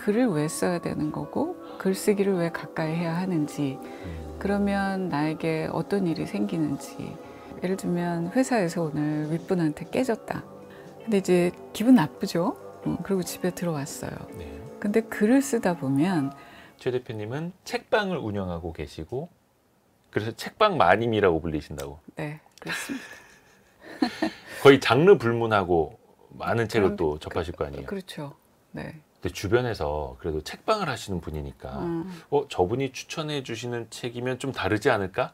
글을 왜 써야 되는 거고 글쓰기를 왜 가까이 해야 하는지, 그러면 나에게 어떤 일이 생기는지. 예를 들면 회사에서 오늘 윗분한테 깨졌다. 근데 이제 기분 나쁘죠. 그리고 집에 들어왔어요. 네. 근데 글을 쓰다 보면 최 대표님은 책방을 운영하고 계시고 그래서 책방 마님이라고 불리신다고. 네, 그렇습니다. 거의 장르 불문하고 많은 책을 또 접하실 거 아니에요. 그렇죠. 네. 근데 주변에서 그래도 책방을 하시는 분이니까 저분이 추천해 주시는 책이면 좀 다르지 않을까?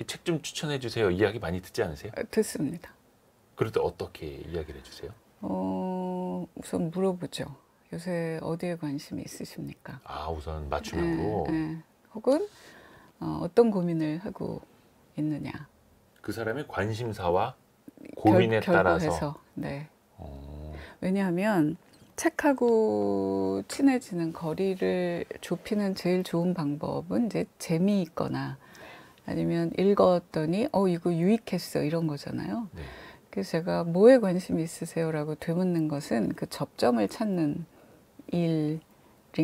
이 책 좀 추천해 주세요. 이야기 많이 듣지 않으세요? 듣습니다. 그럴 때 어떻게 이야기를 해주세요? 우선 물어보죠. 요새 어디에 관심이 있으십니까? 아, 우선 맞춤형으로. 네. 혹은 어떤 고민을 하고 있느냐. 그 사람의 관심사와 고민에 따라서. 결부해서. 네. 왜냐하면 책하고 친해지는 거리를 좁히는 제일 좋은 방법은 이제 재미있거나 아니면 읽었더니 이거 유익했어 이런 거잖아요. 네. 그래서 제가 뭐에 관심이 있으세요라고 되묻는 것은 그 접점을 찾는 일인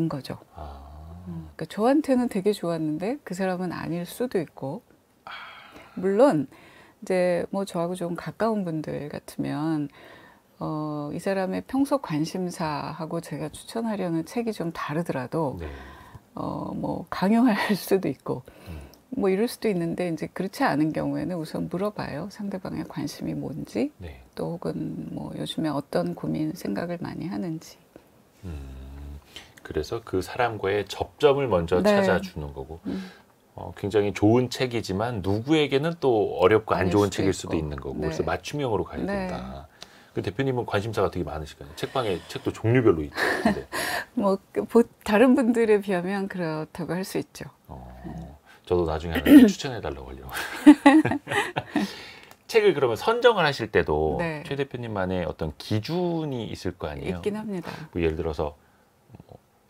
거죠. 그러니까 저한테는 되게 좋았는데 그 사람은 아닐 수도 있고, 물론 이제 뭐 저하고 좀 가까운 분들 같으면 이 사람의 평소 관심사하고 제가 추천하려는 책이 좀 다르더라도 네. 뭐 강요할 수도 있고 뭐 이럴 수도 있는데, 이제 그렇지 않은 경우에는 우선 물어봐요. 상대방의 관심이 뭔지, 네. 또 혹은 뭐 요즘에 어떤 고민, 생각을 많이 하는지. 그래서 그 사람과의 접점을 먼저 네. 찾아주는 거고, 굉장히 좋은 책이지만 누구에게는 또 어렵고 안 좋은 책일 수도 있는 거고, 네. 그래서 맞춤형으로 가야 네. 된다. 그 대표님은 관심사가 되게 많으시거든요. 책방에 책도 종류별로 있는데. 뭐 다른 분들에 비하면 그렇다고 할 수 있죠. 저도 나중에 하나 추천해달라고 하려고. 책을 그러면 선정을 하실 때도 네. 최 대표님만의 어떤 기준이 있을 거 아니에요? 있긴 합니다. 뭐 예를 들어서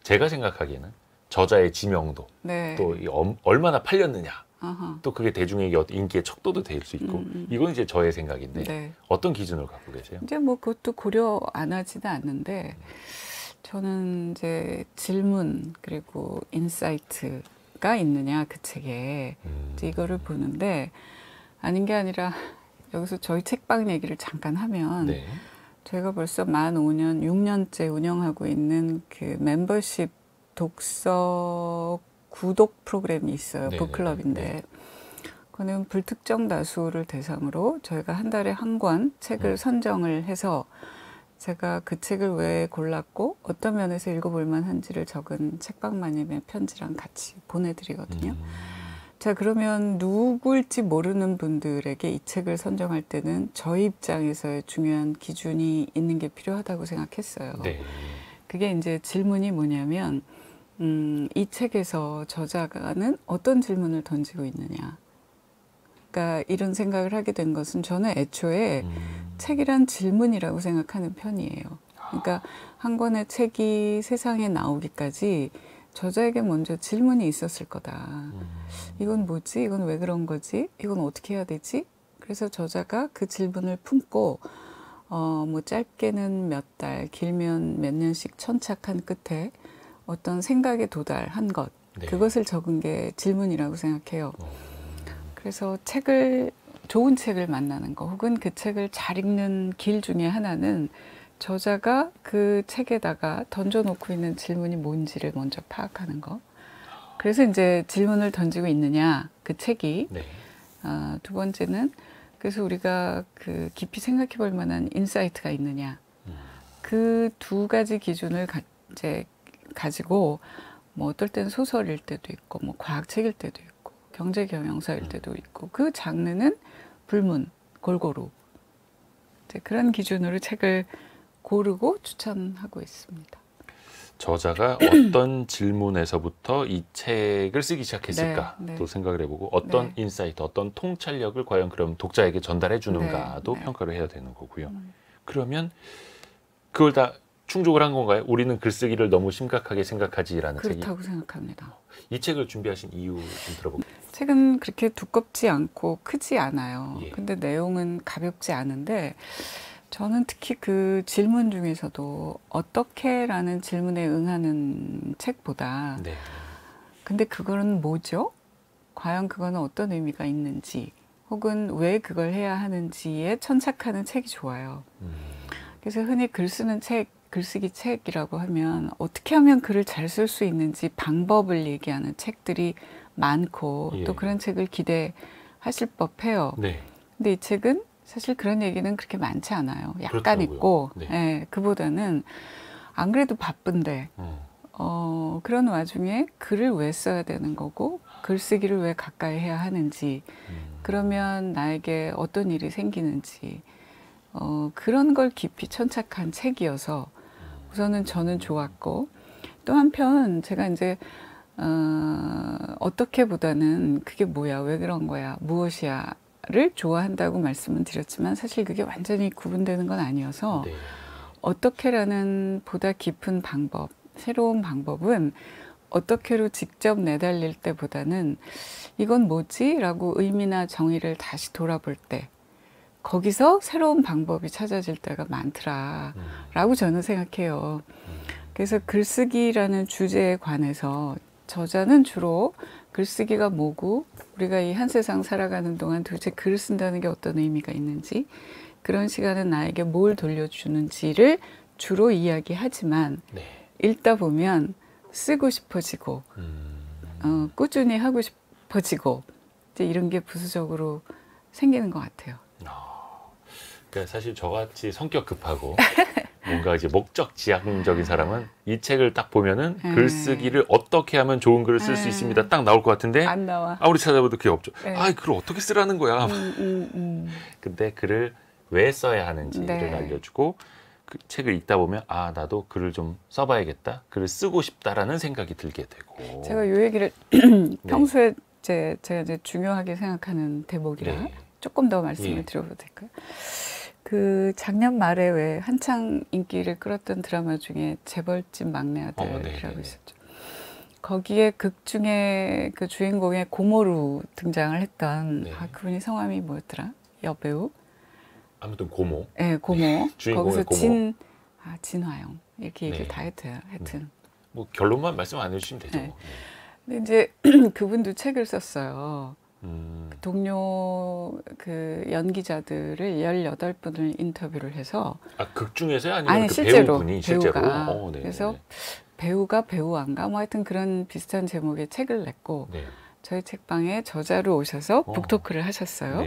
제가 생각하기에는 저자의 지명도, 네. 또 얼마나 팔렸느냐, 아하. 또 그게 대중에게 인기의 척도도 될 수 있고, 이건 이제 저의 생각인데 네. 어떤 기준을 갖고 계세요? 이제 뭐 그것도 고려 안 하지는 않는데, 저는 이제 질문 그리고 인사이트가 있느냐 그 책에 이제 이거를 보는데, 아닌 게 아니라 여기서 저희 책방 얘기를 잠깐 하면 네. 제가 벌써 만 5년, 6년째 운영하고 있는 그 멤버십 독서 구독 프로그램이 있어요. 네네네. 북클럽인데. 네. 그거는 불특정 다수를 대상으로 저희가 한 달에 한 권 책을 선정을 해서 제가 그 책을 왜 골랐고 어떤 면에서 읽어볼 만한지를 적은 책방마님의 편지랑 같이 보내드리거든요. 자, 그러면 누굴지 모르는 분들에게 이 책을 선정할 때는 저희 입장에서의 중요한 기준이 있는 게 필요하다고 생각했어요. 네. 그게 이제 질문이 뭐냐면, 이 책에서 저자가는 어떤 질문을 던지고 있느냐. 그러니까 이런 생각을 하게 된 것은 저는 애초에 책이란 질문이라고 생각하는 편이에요. 그러니까 한 권의 책이 세상에 나오기까지 저자에게 먼저 질문이 있었을 거다. 이건 뭐지? 이건 왜 그런 거지? 이건 어떻게 해야 되지? 그래서 저자가 그 질문을 품고 뭐 짧게는 몇 달, 길면 몇 년씩 천착한 끝에 어떤 생각에 도달한 것, 네. 그것을 적은 게 질문이라고 생각해요. 그래서 좋은 책을 만나는 거, 혹은 그 책을 잘 읽는 길 중에 하나는 저자가 그 책에다가 던져놓고 있는 질문이 뭔지를 먼저 파악하는 거. 그래서 이제 질문을 던지고 있느냐, 그 책이. 네. 두 번째는 그래서 우리가 그 깊이 생각해 볼 만한 인사이트가 있느냐. 그 두 가지 기준을 이제 가지고 뭐 어떨 때는 소설일 때도 있고 뭐 과학책일 때도 있고 경제 경영서일 때도 있고 그 장르는 불문, 골고루. 이제 그런 기준으로 책을 고르고 추천하고 있습니다. 저자가 어떤 질문에서부터 이 책을 쓰기 시작했을까 네, 네. 또 생각을 해보고 어떤 네. 인사이트, 어떤 통찰력을 과연 그럼 독자에게 전달해 주는가도 네. 평가를 해야 되는 거고요. 그러면 그걸 다 충족을 한 건가요? 우리는 글쓰기를 너무 심각하게 생각하지라는 책이. 그렇다고 생각합니다. 이 책을 준비하신 이유 좀 들어볼게요. 책은 그렇게 두껍지 않고 크지 않아요. 예. 근데 내용은 가볍지 않은데 저는 특히 그 질문 중에서도 어떻게라는 질문에 응하는 책보다 네. 근데 그거는 뭐죠? 과연 그거는 어떤 의미가 있는지 혹은 왜 그걸 해야 하는지에 천착하는 책이 좋아요. 그래서 흔히 글 쓰는 책, 글쓰기 책이라고 하면 어떻게 하면 글을 잘 쓸 수 있는지 방법을 얘기하는 책들이 많고 예. 또 그런 책을 기대하실 법해요. 네. 근데 이 책은 사실 그런 얘기는 그렇게 많지 않아요. 약간 그렇더라고요. 있고, 네. 예, 그보다는 안 그래도 바쁜데 그런 와중에 글을 왜 써야 되는 거고 글쓰기를 왜 가까이 해야 하는지 그러면 나에게 어떤 일이 생기는지 그런 걸 깊이 천착한 책이어서 우선은 저는 좋았고 또 한편 제가 이제 어떻게보다는 그게 뭐야 왜 그런 거야 무엇이야를 좋아한다고 말씀은 드렸지만 사실 그게 완전히 구분되는 건 아니어서 네. 어떻게라는 보다 깊은 방법 새로운 방법은 어떻게로 직접 내달릴 때보다는 이건 뭐지? 라고 의미나 정의를 다시 돌아볼 때 거기서 새로운 방법이 찾아질 때가 많더라 라고 저는 생각해요. 그래서 글쓰기라는 주제에 관해서 저자는 주로 글쓰기가 뭐고 우리가 이 한 세상 살아가는 동안 도대체 글을 쓴다는 게 어떤 의미가 있는지 그런 시간은 나에게 뭘 돌려주는지를 주로 이야기하지만 네. 읽다 보면 쓰고 싶어지고 꾸준히 하고 싶어지고 이제 이런 게 부수적으로 생기는 것 같아요. 그러니까 사실 저같이 성격 급하고 뭔가 이제 목적 지향적인 사람은 이 책을 딱 보면은 글쓰기를 어떻게 하면 좋은 글을 쓸 수 있습니다. 딱 나올 것 같은데 안 나와. 아무리 찾아봐도 그게 없죠. 네. 아, 글을 어떻게 쓰라는 거야. 근데 글을 왜 써야 하는지를 네. 알려주고 그 책을 읽다 보면 아, 나도 글을 좀 써봐야겠다. 글을 쓰고 싶다라는 생각이 들게 되고. 제가 이 얘기를 평소에 제가 이제 중요하게 생각하는 대목이라 네. 조금 더 말씀을 드려도 될까요? 그 작년 말에 왜 한창 인기를 끌었던 드라마 중에 재벌집 막내 아들이라고 있었죠. 거기에 극 중에 그 주인공의 고모로 등장을 했던 그분이 성함이 뭐였더라? 여배우? 아무튼 고모. 네, 고모. 주인공의 거기서 고모. 진화영 이렇게 얘기를 다 했대요. 하여튼. 뭐 결론만 말씀 안 해주시면 되죠. 네. 근데 이제 그분도 책을 썼어요. 동료 그 연기자들을 18분을 인터뷰를 해서 극 중에서요? 아니면 그 실제로, 배우분이 실제로? 배우가. 그래서 배우가 배우안가 뭐 하여튼 그런 비슷한 제목의 책을 냈고 저희 책방에 저자로 오셔서 북토크를 하셨어요.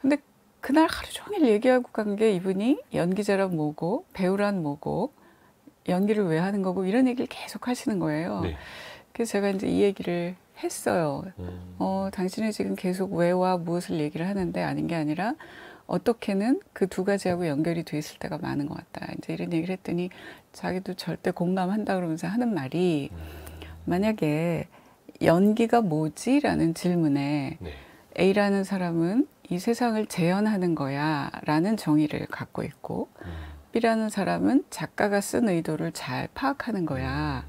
근데 그날 하루 종일 얘기하고 간 게 이분이 연기자란 뭐고 배우란 뭐고 연기를 왜 하는 거고 이런 얘기를 계속 하시는 거예요. 그래서 제가 이제 이 얘기를 했어요. 당신이 지금 계속 왜와 무엇을 얘기를 하는데 아닌 게 아니라 어떻게는 그 두 가지하고 연결이 돼 있을 때가 많은 것 같다. 이제 이런 얘기를 했더니 자기도 절대 공감한다 그러면서 하는 말이 만약에 연기가 뭐지? 라는 질문에 A라는 사람은 이 세상을 재현하는 거야 라는 정의를 갖고 있고 B라는 사람은 작가가 쓴 의도를 잘 파악하는 거야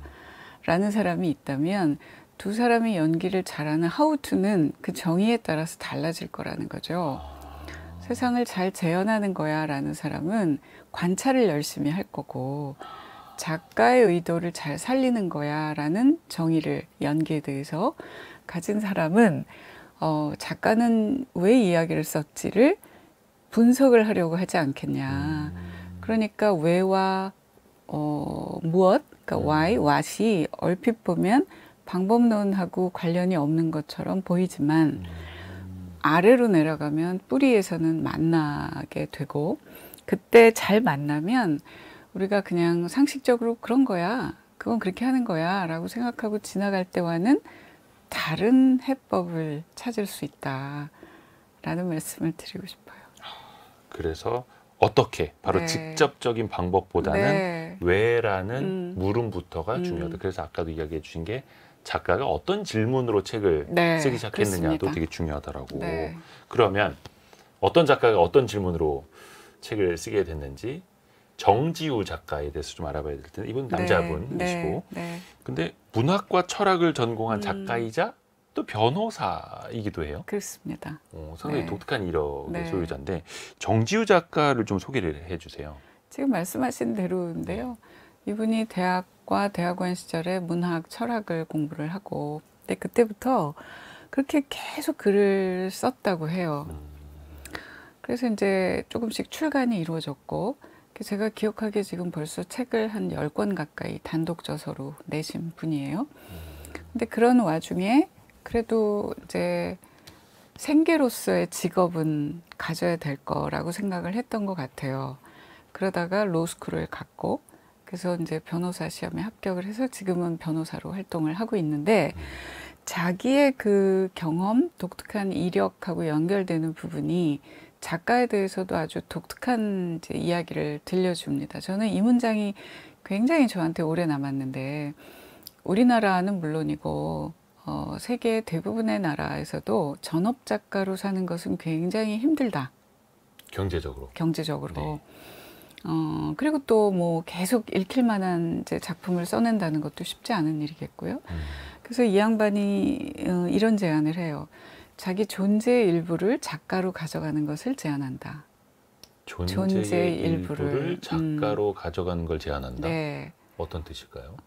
라는 사람이 있다면 두 사람이 연기를 잘하는 하우투는 그 정의에 따라서 달라질 거라는 거죠. 세상을 잘 재현하는 거야 라는 사람은 관찰을 열심히 할 거고 작가의 의도를 잘 살리는 거야 라는 정의를 연기에 대해서 가진 사람은 작가는 왜 이야기를 썼지를 분석을 하려고 하지 않겠냐. 그러니까 왜와 무엇, 그러니까 why, what이 얼핏 보면 방법론하고 관련이 없는 것처럼 보이지만 아래로 내려가면 뿌리에서는 만나게 되고 그때 잘 만나면 우리가 그냥 상식적으로 그런 거야. 그건 그렇게 하는 거야 라고 생각하고 지나갈 때와는 다른 해법을 찾을 수 있다라는 말씀을 드리고 싶어요. 그래서 어떻게 바로 직접적인 방법보다는 왜라는 물음부터가 중요하다. 그래서 아까도 이야기해 주신 게 작가가 어떤 질문으로 책을 쓰기 시작했느냐도 그렇습니다. 되게 중요하더라고. 그러면 어떤 작가가 어떤 질문으로 책을 쓰게 됐는지 정지우 작가에 대해서 좀 알아봐야 될 텐데 이분 남자분이시고 근데 문학과 철학을 전공한 작가이자 또 변호사이기도 해요. 그렇습니다. 상당히 네. 독특한 이력의 네. 소유자인데 정지우 작가를 좀 소개를 해주세요. 지금 말씀하신 대로인데요. 이분이 대학과 대학원 시절에 문학, 철학을 공부를 하고, 근데 그때부터 그렇게 계속 글을 썼다고 해요. 그래서 이제 조금씩 출간이 이루어졌고, 제가 기억하기에 지금 벌써 책을 한 10권 가까이 단독 저서로 내신 분이에요. 근데 그런 와중에 그래도 이제 생계로서의 직업은 가져야 될 거라고 생각을 했던 것 같아요. 그러다가 로스쿨을 갔고, 그래서 이제 변호사 시험에 합격을 해서 지금은 변호사로 활동을 하고 있는데, 자기의 그 경험, 독특한 이력하고 연결되는 부분이 작가에 대해서도 아주 독특한 이제 이야기를 들려줍니다. 저는 이 문장이 굉장히 저한테 오래 남았는데, 우리나라는 물론이고 세계 대부분의 나라에서도 전업 작가로 사는 것은 굉장히 힘들다. 경제적으로. 경제적으로. 그리고 또 뭐 계속 읽힐 만한 이제 작품을 써낸다는 것도 쉽지 않은 일이겠고요. 그래서 이 양반이 이런 제안을 해요. 자기 존재의 일부를 작가로 가져가는 것을 제안한다. 존재의 일부를 작가로 가져가는 걸 제안한다? 네. 어떤 뜻일까요?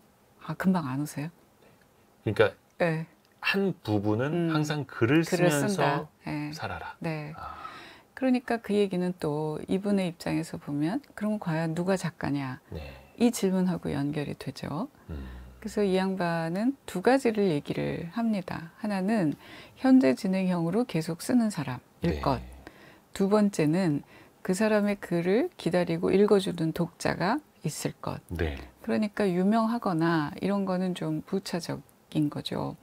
아, 금방 안 오세요? 그러니까 네. 한 부분은 항상 글을 쓰면서 네. 살아라. 네. 그러니까 그 얘기는 또 이분의 입장에서 보면 그럼 과연 누가 작가냐? 네. 이 질문하고 연결이 되죠. 그래서 이 양반은 두 가지를 얘기를 합니다. 하나는 현재 진행형으로 계속 쓰는 사람일 네. 것. 두 번째는 그 사람의 글을 기다리고 읽어주는 독자가 있을 것. 네. 그러니까 유명하거나 이런 거는 좀 부차적인 거죠.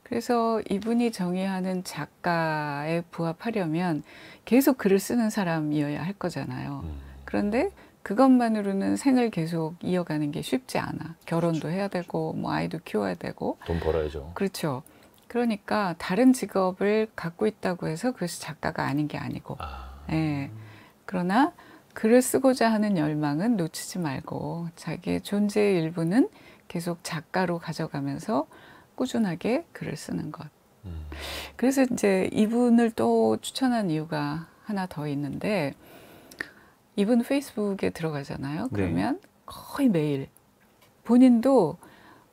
그래서 이분이 정의하는 작가에 부합하려면 계속 글을 쓰는 사람이어야 할 거잖아요. 그런데 그것만으로는 생을 계속 이어가는 게 쉽지 않아. 결혼도 그렇죠. 해야 되고 뭐 아이도 키워야 되고. 돈 벌어야죠. 그렇죠. 그러니까 다른 직업을 갖고 있다고 해서 그것이 작가가 아닌 게 아니고. 예. 그러나 글을 쓰고자 하는 열망은 놓치지 말고 자기의 존재의 일부는 계속 작가로 가져가면서 꾸준하게 글을 쓰는 것. 그래서 이제 이분을 또 추천한 이유가 하나 더 있는데, 이분 페이스북에 들어가잖아요. 그러면 거의 매일 본인도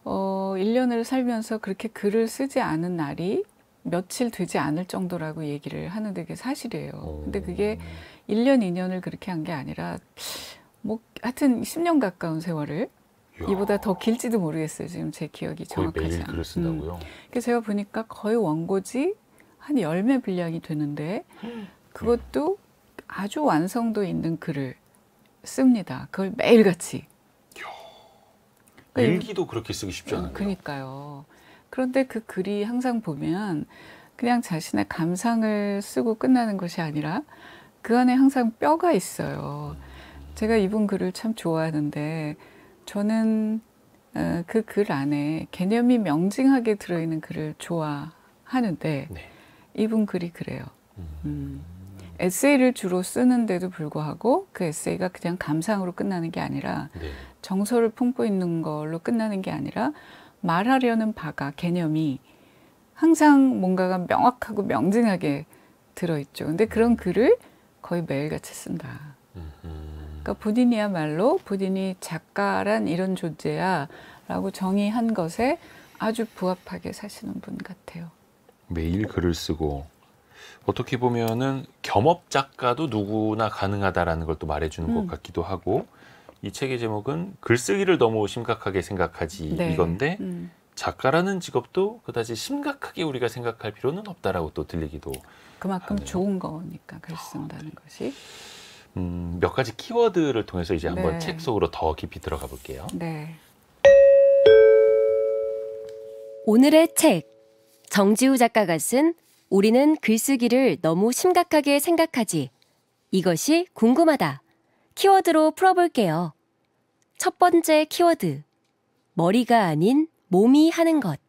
1년을 살면서 그렇게 글을 쓰지 않은 날이 며칠 되지 않을 정도라고 얘기를 하는데 그게 사실이에요. 근데 그게 1년, 2년을 그렇게 한 게 아니라 뭐 하여튼 10년 가까운 세월을, 이보다 더 길지도 모르겠어요. 지금 제 기억이 정확하지 거의 매일 않아요. 글을 쓴다고요? 그래서 제가 보니까 거의 원고지 한 10매 분량이 되는데 그것도 아주 완성도 있는 글을 씁니다. 그걸 매일같이. 일기도 그렇게 쓰기 쉽지 않은데요. 그러니까요. 그런데 그 글이 항상 보면 그냥 자신의 감상을 쓰고 끝나는 것이 아니라 그 안에 항상 뼈가 있어요. 제가 이분 글을 참 좋아하는데, 저는 그 글 안에 개념이 명징하게 들어있는 글을 좋아하는데 네. 이분 글이 그래요. 에세이를 주로 쓰는데도 불구하고 그 에세이가 그냥 감상으로 끝나는 게 아니라 네. 정서를 품고 있는 걸로 끝나는 게 아니라 말하려는 바가, 개념이 항상 뭔가가 명확하고 명징하게 들어있죠. 근데 그런 글을 거의 매일같이 쓴다. 그러니까 본인이야말로 본인이 작가란 이런 존재야 라고 정의한 것에 아주 부합하게 사시는 분 같아요. 매일 글을 쓰고, 어떻게 보면은 겸업 작가도 누구나 가능하다라는 걸 또 말해주는 것 같기도 하고, 이 책의 제목은 글쓰기를 너무 심각하게 생각하지, 네. 이건데 작가라는 직업도 그다지 심각하게 우리가 생각할 필요는 없다라고 또 들리기도 그만큼 하네요. 좋은 거니까 글 쓴다는 것이. 몇 가지 키워드를 통해서 이제 한번 네. 책 속으로 더 깊이 들어가 볼게요. 네. 오늘의 책. 정지우 작가가 쓴 우리는 글쓰기를 너무 심각하게 생각하지. 이것이 궁금하다. 키워드로 풀어볼게요. 첫 번째 키워드. 머리가 아닌 몸이 하는 것.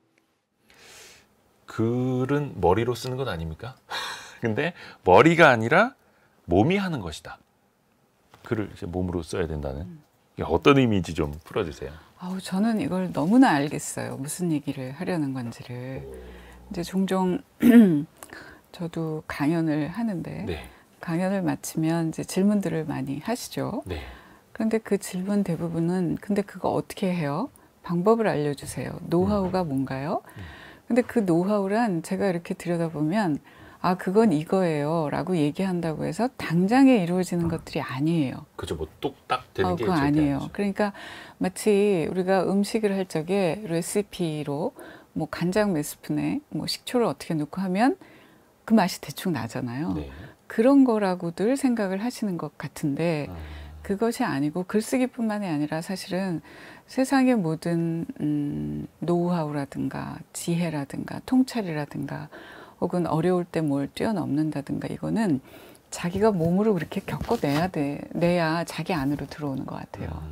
글은 머리로 쓰는 것 아닙니까? 근데 머리가 아니라 몸이 하는 것이다. 글을 이제 몸으로 써야 된다는. 이게 어떤 의미인지 좀 풀어주세요. 저는 이걸 너무나 알겠어요. 무슨 얘기를 하려는 건지를. 이제 종종 저도 강연을 하는데 네. 강연을 마치면 이제 질문들을 많이 하시죠. 네. 그런데 그 질문 대부분은 근데 그거 어떻게 해요? 방법을 알려주세요. 노하우가 뭔가요? 근데 그 노하우란 제가 이렇게 들여다보면 아 그건 이거예요 라고 얘기한다고 해서 당장에 이루어지는 것들이 아니에요. 그죠. 뭐 뚝딱 되는 게 그거 절대 아니에요. 아니죠. 그러니까 마치 우리가 음식을 할 적에 레시피로 뭐 간장 몇 스푼에 뭐 식초를 어떻게 넣고 하면 그 맛이 대충 나잖아요. 네. 그런 거라고들 생각을 하시는 것 같은데 그것이 아니고 글쓰기뿐만이 아니라 사실은 세상의 모든 노하우라든가 지혜라든가 통찰이라든가 혹은 어려울 때 뭘 뛰어넘는다든가 이거는 자기가 몸으로 그렇게 내야 자기 안으로 들어오는 것 같아요.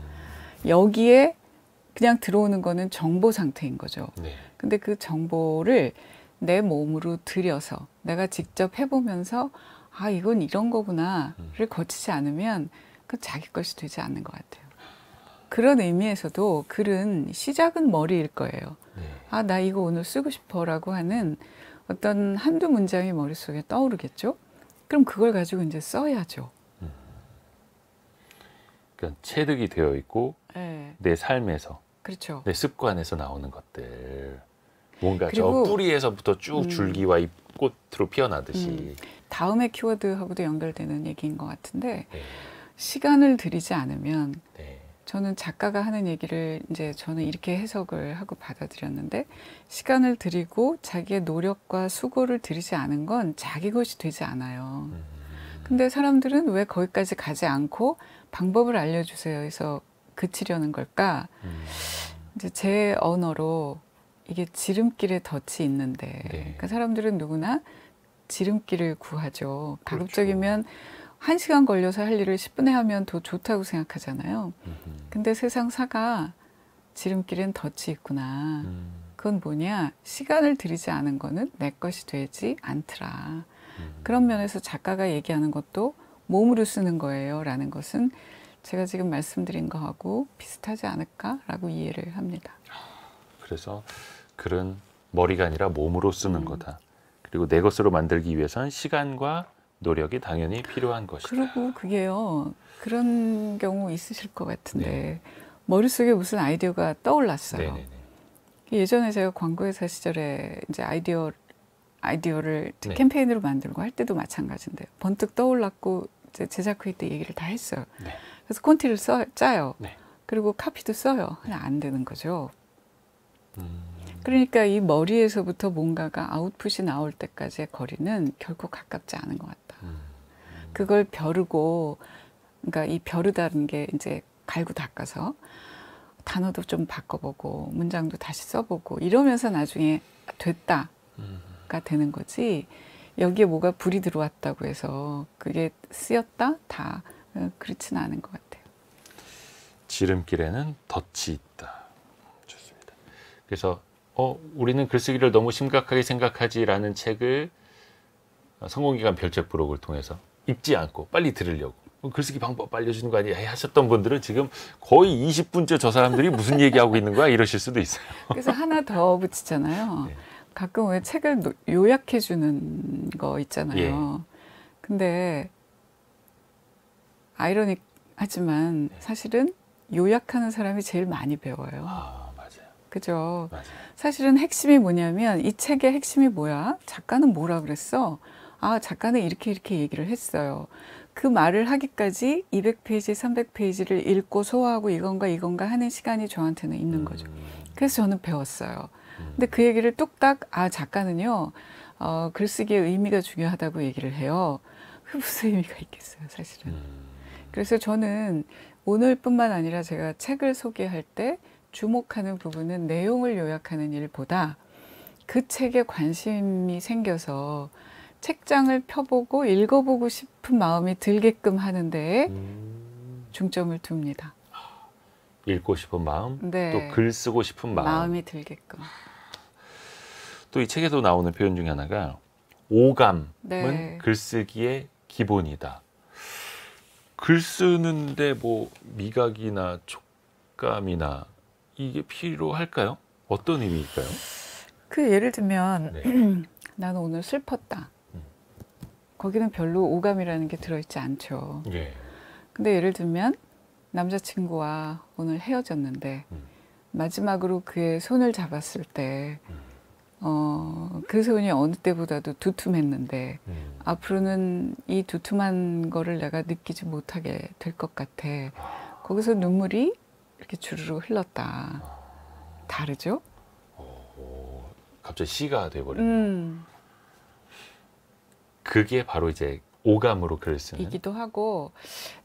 여기에 그냥 들어오는 거는 정보 상태인 거죠. 네. 근데 그 정보를 내 몸으로 들여서 내가 직접 해보면서 아 이건 이런 거구나를 거치지 않으면 그 자기 것이 되지 않는 것 같아요. 그런 의미에서도 글은 시작은 머리일 거예요. 네. 아 나 이거 오늘 쓰고 싶어라고 하는 어떤 한두 문장이 머릿속에 떠오르겠죠? 그럼 그걸 가지고 이제 써야죠. 그러니까 체득이 되어 있고 네. 내 삶에서 그렇죠. 내 습관에서 나오는 것들 뭔가 저 그리고, 뿌리에서부터 쭉 줄기와 잎 꽃으로 피어나듯이 다음의 키워드하고도 연결되는 얘기인 것 같은데 네. 시간을 들이지 않으면 네. 저는 작가가 하는 얘기를 이제 저는 이렇게 해석을 하고 받아들였는데 시간을 들이고 자기의 노력과 수고를 들이지 않은 건 자기 것이 되지 않아요. 근데 사람들은 왜 거기까지 가지 않고 방법을 알려주세요 해서 그치려는 걸까? 이제 제 언어로 이게 지름길에 덫이 있는데 네. 그러니까 사람들은 누구나 지름길을 구하죠. 그렇죠. 가급적이면 1시간 걸려서 할 일을 10분에 하면 더 좋다고 생각하잖아요. 근데 세상사가 지름길엔 덫이 있구나. 그건 뭐냐? 시간을 들이지 않은 거는 내 것이 되지 않더라. 그런 면에서 작가가 얘기하는 것도 몸으로 쓰는 거예요. 라는 것은 제가 지금 말씀드린 거하고 비슷하지 않을까라고 이해를 합니다. 그래서 글은 머리가 아니라 몸으로 쓰는 거다. 그리고 내 것으로 만들기 위해서는 시간과 노력이 당연히 필요한 것이다. 그리고 그게요. 그런 경우 있으실 것 같은데 네. 머릿속에 무슨 아이디어가 떠올랐어요. 네네네. 예전에 제가 광고회사 시절에 이제 아이디어를 네. 캠페인으로 만들고 할 때도 마찬가지인데 번뜩 떠올랐고 이제 제작회의 때 얘기를 다 했어요. 네. 그래서 콘티를 짜요. 네. 그리고 카피도 써요. 그냥 안 되는 거죠. 그러니까 이 머리에서부터 뭔가가 아웃풋이 나올 때까지의 거리는 결코 가깝지 않은 것 같다. 그걸 벼르고, 그러니까 이 벼르다는 게 이제 갈고 닦아서 단어도 좀 바꿔보고 문장도 다시 써보고 이러면서 나중에 됐다가 되는 거지. 여기에 뭐가 불이 들어왔다고 해서 그게 쓰였다? 다 그렇지는 않은 것 같아요. 지름길에는 덫이 있다. 좋습니다. 그래서 우리는 글쓰기를 너무 심각하게 생각하지라는 책을 성공기관 별책 부록을 통해서 읽지 않고 빨리 들으려고 글쓰기 방법 알려주는 거 아니야 하셨던 분들은 지금 거의 20분째 저 사람들이 무슨 얘기하고 있는 거야 이러실 수도 있어요. 그래서 하나 더 붙이잖아요. 네. 가끔 왜 책을 요약해 주는 거 있잖아요. 예. 근데 아이러닉하지만 사실은 요약하는 사람이 제일 많이 배워요. 아, 맞아요. 그죠? 맞아요. 사실은 핵심이 뭐냐면 이 책의 핵심이 뭐야? 작가는 뭐라 그랬어? 아, 작가는 이렇게 얘기를 했어요. 그 말을 하기까지 200페이지, 300페이지를 읽고 소화하고 이건가 하는 시간이 저한테는 있는 거죠. 그래서 저는 배웠어요. 근데 그 얘기를 뚝딱 작가는요. 글쓰기의 의미가 중요하다고 얘기를 해요. 그 무슨 의미가 있겠어요, 사실은. 그래서 저는 오늘뿐만 아니라 제가 책을 소개할 때 주목하는 부분은 내용을 요약하는 일보다 그 책에 관심이 생겨서 책장을 펴보고 읽어보고 싶은 마음이 들게끔 하는 데에 중점을 둡니다. 읽고 싶은 마음, 네. 또 글 쓰고 싶은 마음. 마음이 들게끔. 또 이 책에도 나오는 표현 중에 하나가 오감은 네. 글쓰기의 기본이다. 글 쓰는데 뭐 미각이나 촉감이나 이게 필요할까요? 어떤 의미일까요? 그 예를 들면 네. 나는 오늘 슬펐다. 거기는 별로 오감이라는 게 들어있지 않죠. 예. 근데 예를 들면 남자친구와 오늘 헤어졌는데 마지막으로 그의 손을 잡았을 때 그 손이 어느 때보다도 두툼했는데 앞으로는 이 두툼한 거를 내가 느끼지 못하게 될 것 같아. 거기서 눈물이 이렇게 주르르 흘렀다. 다르죠? 갑자기 시가 돼버리는 그게 바로 이제 오감으로 글을 쓰는 이기도 하고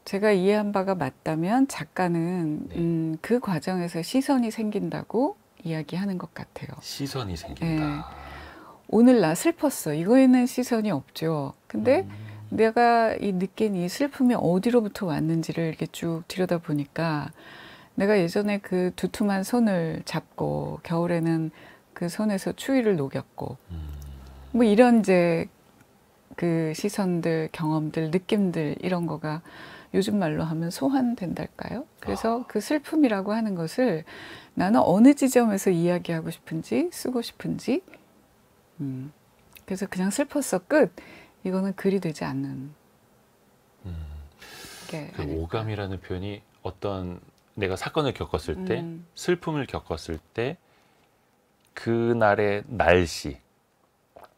제가 이해한 바가 맞다면 작가는 네. 그 과정에서 시선이 생긴다고 이야기하는 것 같아요. 시선이 생긴다. 네. 오늘 나 슬펐어. 이거에는 시선이 없죠. 근데 내가 느낀 이 슬픔이 어디로부터 왔는지를 이렇게 쭉 들여다보니까 내가 예전에 그 두툼한 손을 잡고 겨울에는 그 손에서 추위를 녹였고 뭐 이런 이제 그 시선들, 경험들, 느낌들 이런 거가 요즘 말로 하면 소환된달까요? 그래서 그 슬픔이라고 하는 것을 나는 어느 지점에서 이야기하고 싶은지 쓰고 싶은지 그래서 그냥 슬펐어 끝 이거는 글이 되지 않는 게 그 아닐까. 오감이라는 표현이 어떤 내가 사건을 겪었을 때 슬픔을 겪었을 때 그날의 날씨,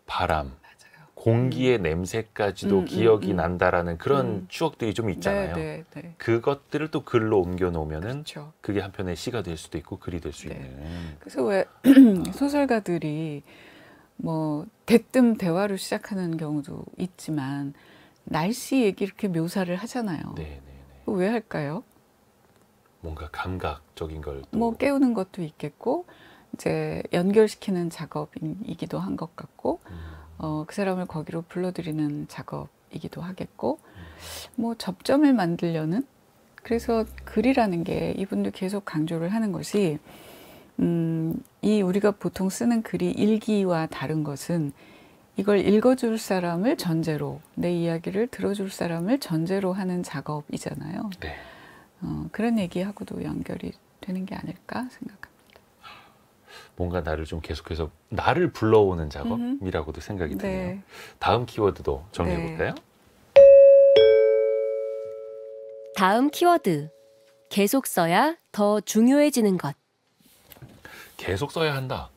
바람, 맞아요. 공기의 냄새까지도 기억이 난다라는 그런 추억들이 좀 있잖아요. 네, 네, 네. 그것들을 또 글로 옮겨 놓으면은 그렇죠. 그게 한편의 시가 될 수도 있고 글이 될 수 네. 있는. 그래서 왜 소설가들이 뭐 대뜸 대화로 시작하는 경우도 있지만 날씨 얘기 이렇게 묘사를 하잖아요. 네. 왜 할까요? 뭔가 감각적인 걸 또. 뭐 깨우는 것도 있겠고 이제 연결시키는 작업이기도 한 것 같고 그 사람을 거기로 불러들이는 작업이기도 하겠고 뭐 접점을 만들려는 그래서 글이라는 게 이분도 계속 강조를 하는 것이 이 우리가 보통 쓰는 글이 일기와 다른 것은 이걸 읽어줄 사람을 전제로 내 이야기를 들어줄 사람을 전제로 하는 작업이잖아요. 네. 그런 얘기하고도 연결이 되는 게 아닐까 생각합니다. 뭔가 나를 좀 계속해서 나를 불러오는 작업이라고도 생각이 드네요. 네. 다음 키워드도 정해볼까요? 다음 키워드. 계속 써야 더 중요해지는 것. 계속 써야 한다.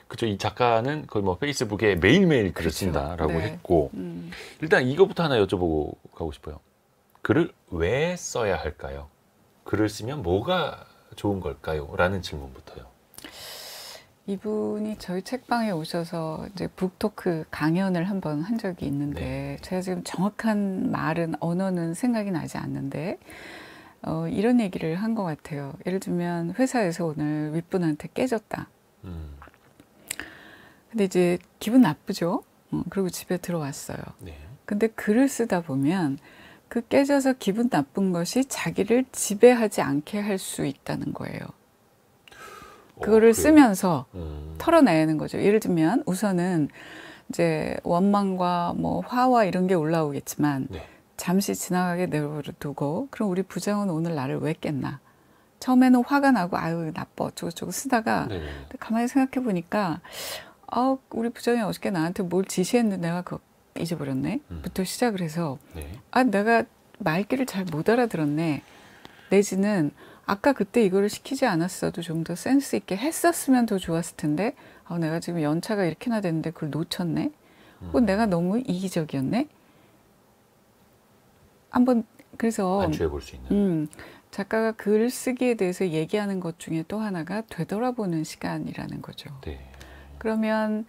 그렇죠. 이 작가는 거의 뭐 페이스북에 매일매일 글을 쓴다라고 네. 했고 일단 이거부터 하나 여쭤보고 가고 싶어요. 글을 왜 써야 할까요? 글을 쓰면 뭐가 좋은 걸까요? 라는 질문부터요. 이분이 저희 책방에 오셔서 이제 북토크 강연을 한번 한 적이 있는데 네. 제가 지금 정확한 말은 언어는 생각이 나지 않는데 이런 얘기를 한 것 같아요. 예를 들면 회사에서 오늘 윗분한테 깨졌다. 근데 이제 기분 나쁘죠. 그리고 집에 들어왔어요. 네. 근데 글을 쓰다 보면 그 깨져서 기분 나쁜 것이 자기를 지배하지 않게 할 수 있다는 거예요. 그거를 쓰면서 털어내는 거죠. 예를 들면 우선은 이제 원망과 뭐 화와 이런 게 올라오겠지만 네. 잠시 지나가게 내버려두고 그럼 우리 부장은 오늘 나를 왜 깼나? 처음에는 화가 나고 아유 나빠 어쩌고저쩌고 쓰다가 가만히 생각해 보니까 우리 부장이 어저께 나한테 뭘 지시했는데 내가 그거 잊어버렸네 부터 시작을 해서 내가 말귀를 잘 못 알아들었네 내지는 아까 그때 이거를 시키지 않았어도 좀 더 센스 있게 했었으면 더 좋았을 텐데 내가 지금 연차가 이렇게나 됐는데 그걸 놓쳤네 혹은 내가 너무 이기적이었네 한번 그래서 반추해 볼 수 있는 작가가 글 쓰기에 대해서 얘기하는 것 중에 또 하나가 되돌아보는 시간이라는 거죠. 네. 그러면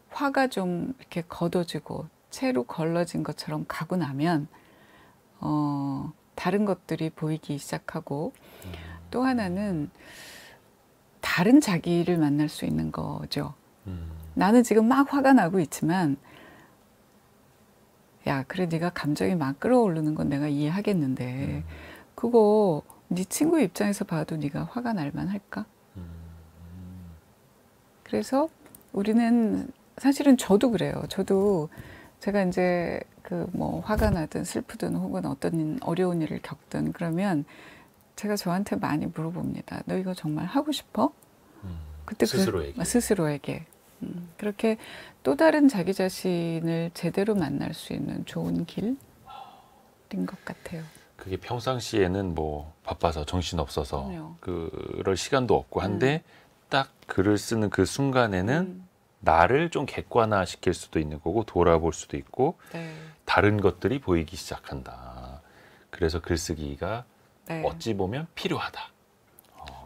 화가 좀 이렇게 걷어지고 채로 걸러진 것처럼 가고 나면 다른 것들이 보이기 시작하고 또 하나는 다른 자기를 만날 수 있는 거죠. 나는 지금 막 화가 나고 있지만 야 그래 네가 감정이 막 끌어오르는 건 내가 이해하겠는데 그거 네 친구 입장에서 봐도 네가 화가 날 만할까? 그래서 우리는 사실은 저도 그래요. 저도 제가 이제 그 뭐 화가 나든 슬프든 혹은 어떤 어려운 일을 겪든 그러면 제가 저한테 많이 물어봅니다. 너 이거 정말 하고 싶어? 그때 스스로에게. 그렇게 또 다른 자기 자신을 제대로 만날 수 있는 좋은 길인 것 같아요. 그게 평상시에는 뭐 바빠서 정신 없어서 그럴 시간도 없고 한데 딱 글을 쓰는 그 순간에는 나를 좀 객관화 시킬 수도 있는 거고 돌아볼 수도 있고 네. 다른 것들이 보이기 시작한다. 그래서 글쓰기가 네. 어찌 보면 필요하다.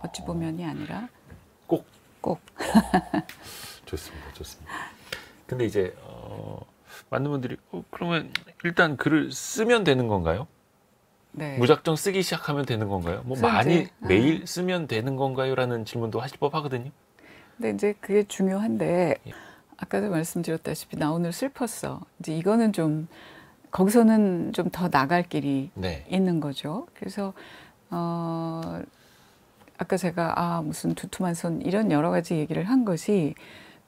어찌 보면이 아니라 꼭. 좋습니다. 근데 이제 많은 분들이 그러면 일단 글을 쓰면 되는 건가요? 네. 무작정 쓰기 시작하면 되는 건가요? 뭐 많이 매일 쓰면 되는 건가요? 라는 질문도 하실 법하거든요. 근데 이제 그게 중요한데 아까도 말씀드렸다시피 나 오늘 슬펐어. 이제 이거는 좀 거기서는 좀 더 나갈 길이 있는 거죠. 그래서 아까 제가 무슨 두툼한 손 이런 여러 가지 얘기를 한 것이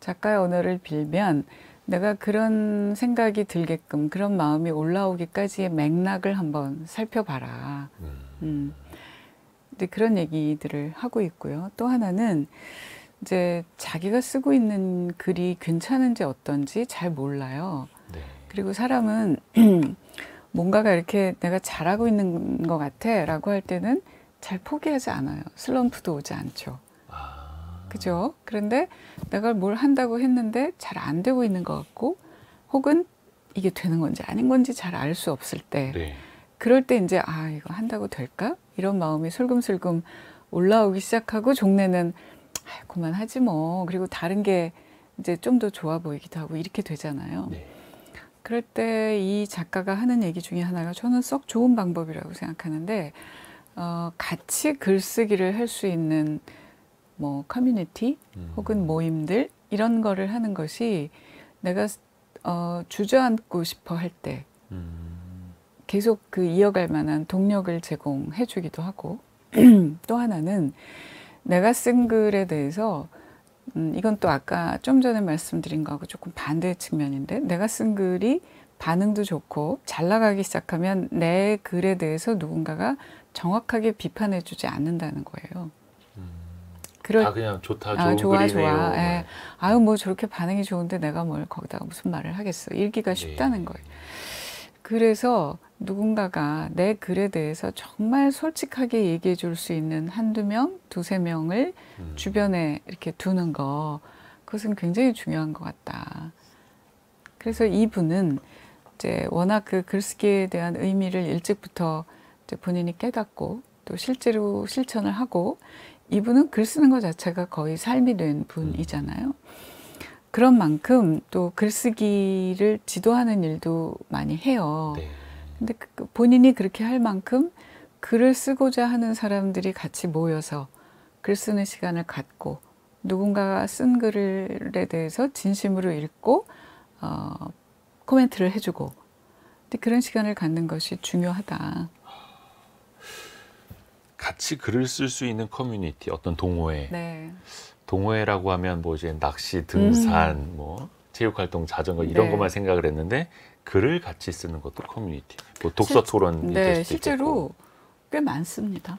작가의 언어를 빌면 내가 그런 생각이 들게끔 그런 마음이 올라오기까지의 맥락을 한번 살펴봐라. 이제 그런 얘기들을 하고 있고요. 또 하나는 이제 자기가 쓰고 있는 글이 괜찮은지 어떤지 잘 몰라요. 네. 그리고 사람은 뭔가가 이렇게 내가 잘하고 있는 것 같아 라고 할 때는 잘 포기하지 않아요. 슬럼프도 오지 않죠. 그죠? 그런데 내가 뭘 한다고 했는데 잘 안 되고 있는 것 같고 혹은 이게 되는 건지 아닌 건지 잘 알 수 없을 때 그럴 때 이제 이거 한다고 될까? 이런 마음이 슬금슬금 올라오기 시작하고 종래는 그만하지 뭐. 그리고 다른 게 이제 좀 더 좋아 보이기도 하고 이렇게 되잖아요. 그럴 때 이 작가가 하는 얘기 중에 하나가 저는 썩 좋은 방법이라고 생각하는데 같이 글쓰기를 할 수 있는 뭐 커뮤니티 혹은 모임들 이런 거를 하는 것이 내가 주저앉고 싶어 할 때 계속 그 이어갈 만한 동력을 제공해 주기도 하고 또 하나는 내가 쓴 글에 대해서 이건 또 아까 좀 전에 말씀드린 거하고 조금 반대의 측면인데 내가 쓴 글이 반응도 좋고 잘 나가기 시작하면 내 글에 대해서 누군가가 정확하게 비판해 주지 않는다는 거예요. 그냥 좋다, 좋은 글이네요. 예. 아유 뭐 저렇게 반응이 좋은데 내가 뭘 거기다가 무슨 말을 하겠어. 읽기가 쉽다는 거예요. 그래서 누군가가 내 글에 대해서 정말 솔직하게 얘기해 줄 수 있는 한두 명, 두세 명을 주변에 이렇게 두는 거 그것은 굉장히 중요한 것 같다. 그래서 이분은 이제 워낙 그 글쓰기에 대한 의미를 일찍부터 이제 본인이 깨닫고 또 실제로 실천을 하고 이분은 글 쓰는 것 자체가 거의 삶이 된 분이잖아요. 그런 만큼 또 글쓰기를 지도하는 일도 많이 해요. 근데 본인이 그렇게 할 만큼 글을 쓰고자 하는 사람들이 같이 모여서 글 쓰는 시간을 갖고 누군가가 쓴 글에 대해서 진심으로 읽고 코멘트를 해주고 근데 그런 시간을 갖는 것이 중요하다. 같이 글을 쓸 수 있는 커뮤니티, 어떤 동호회. 동호회라고 하면 뭐 이제 낚시, 등산, 뭐 체육활동, 자전거 이런 것만 생각을 했는데 글을 같이 쓰는 것도 커뮤니티. 뭐 독서 토론이 될 수도 실제로 있겠고. 꽤 많습니다.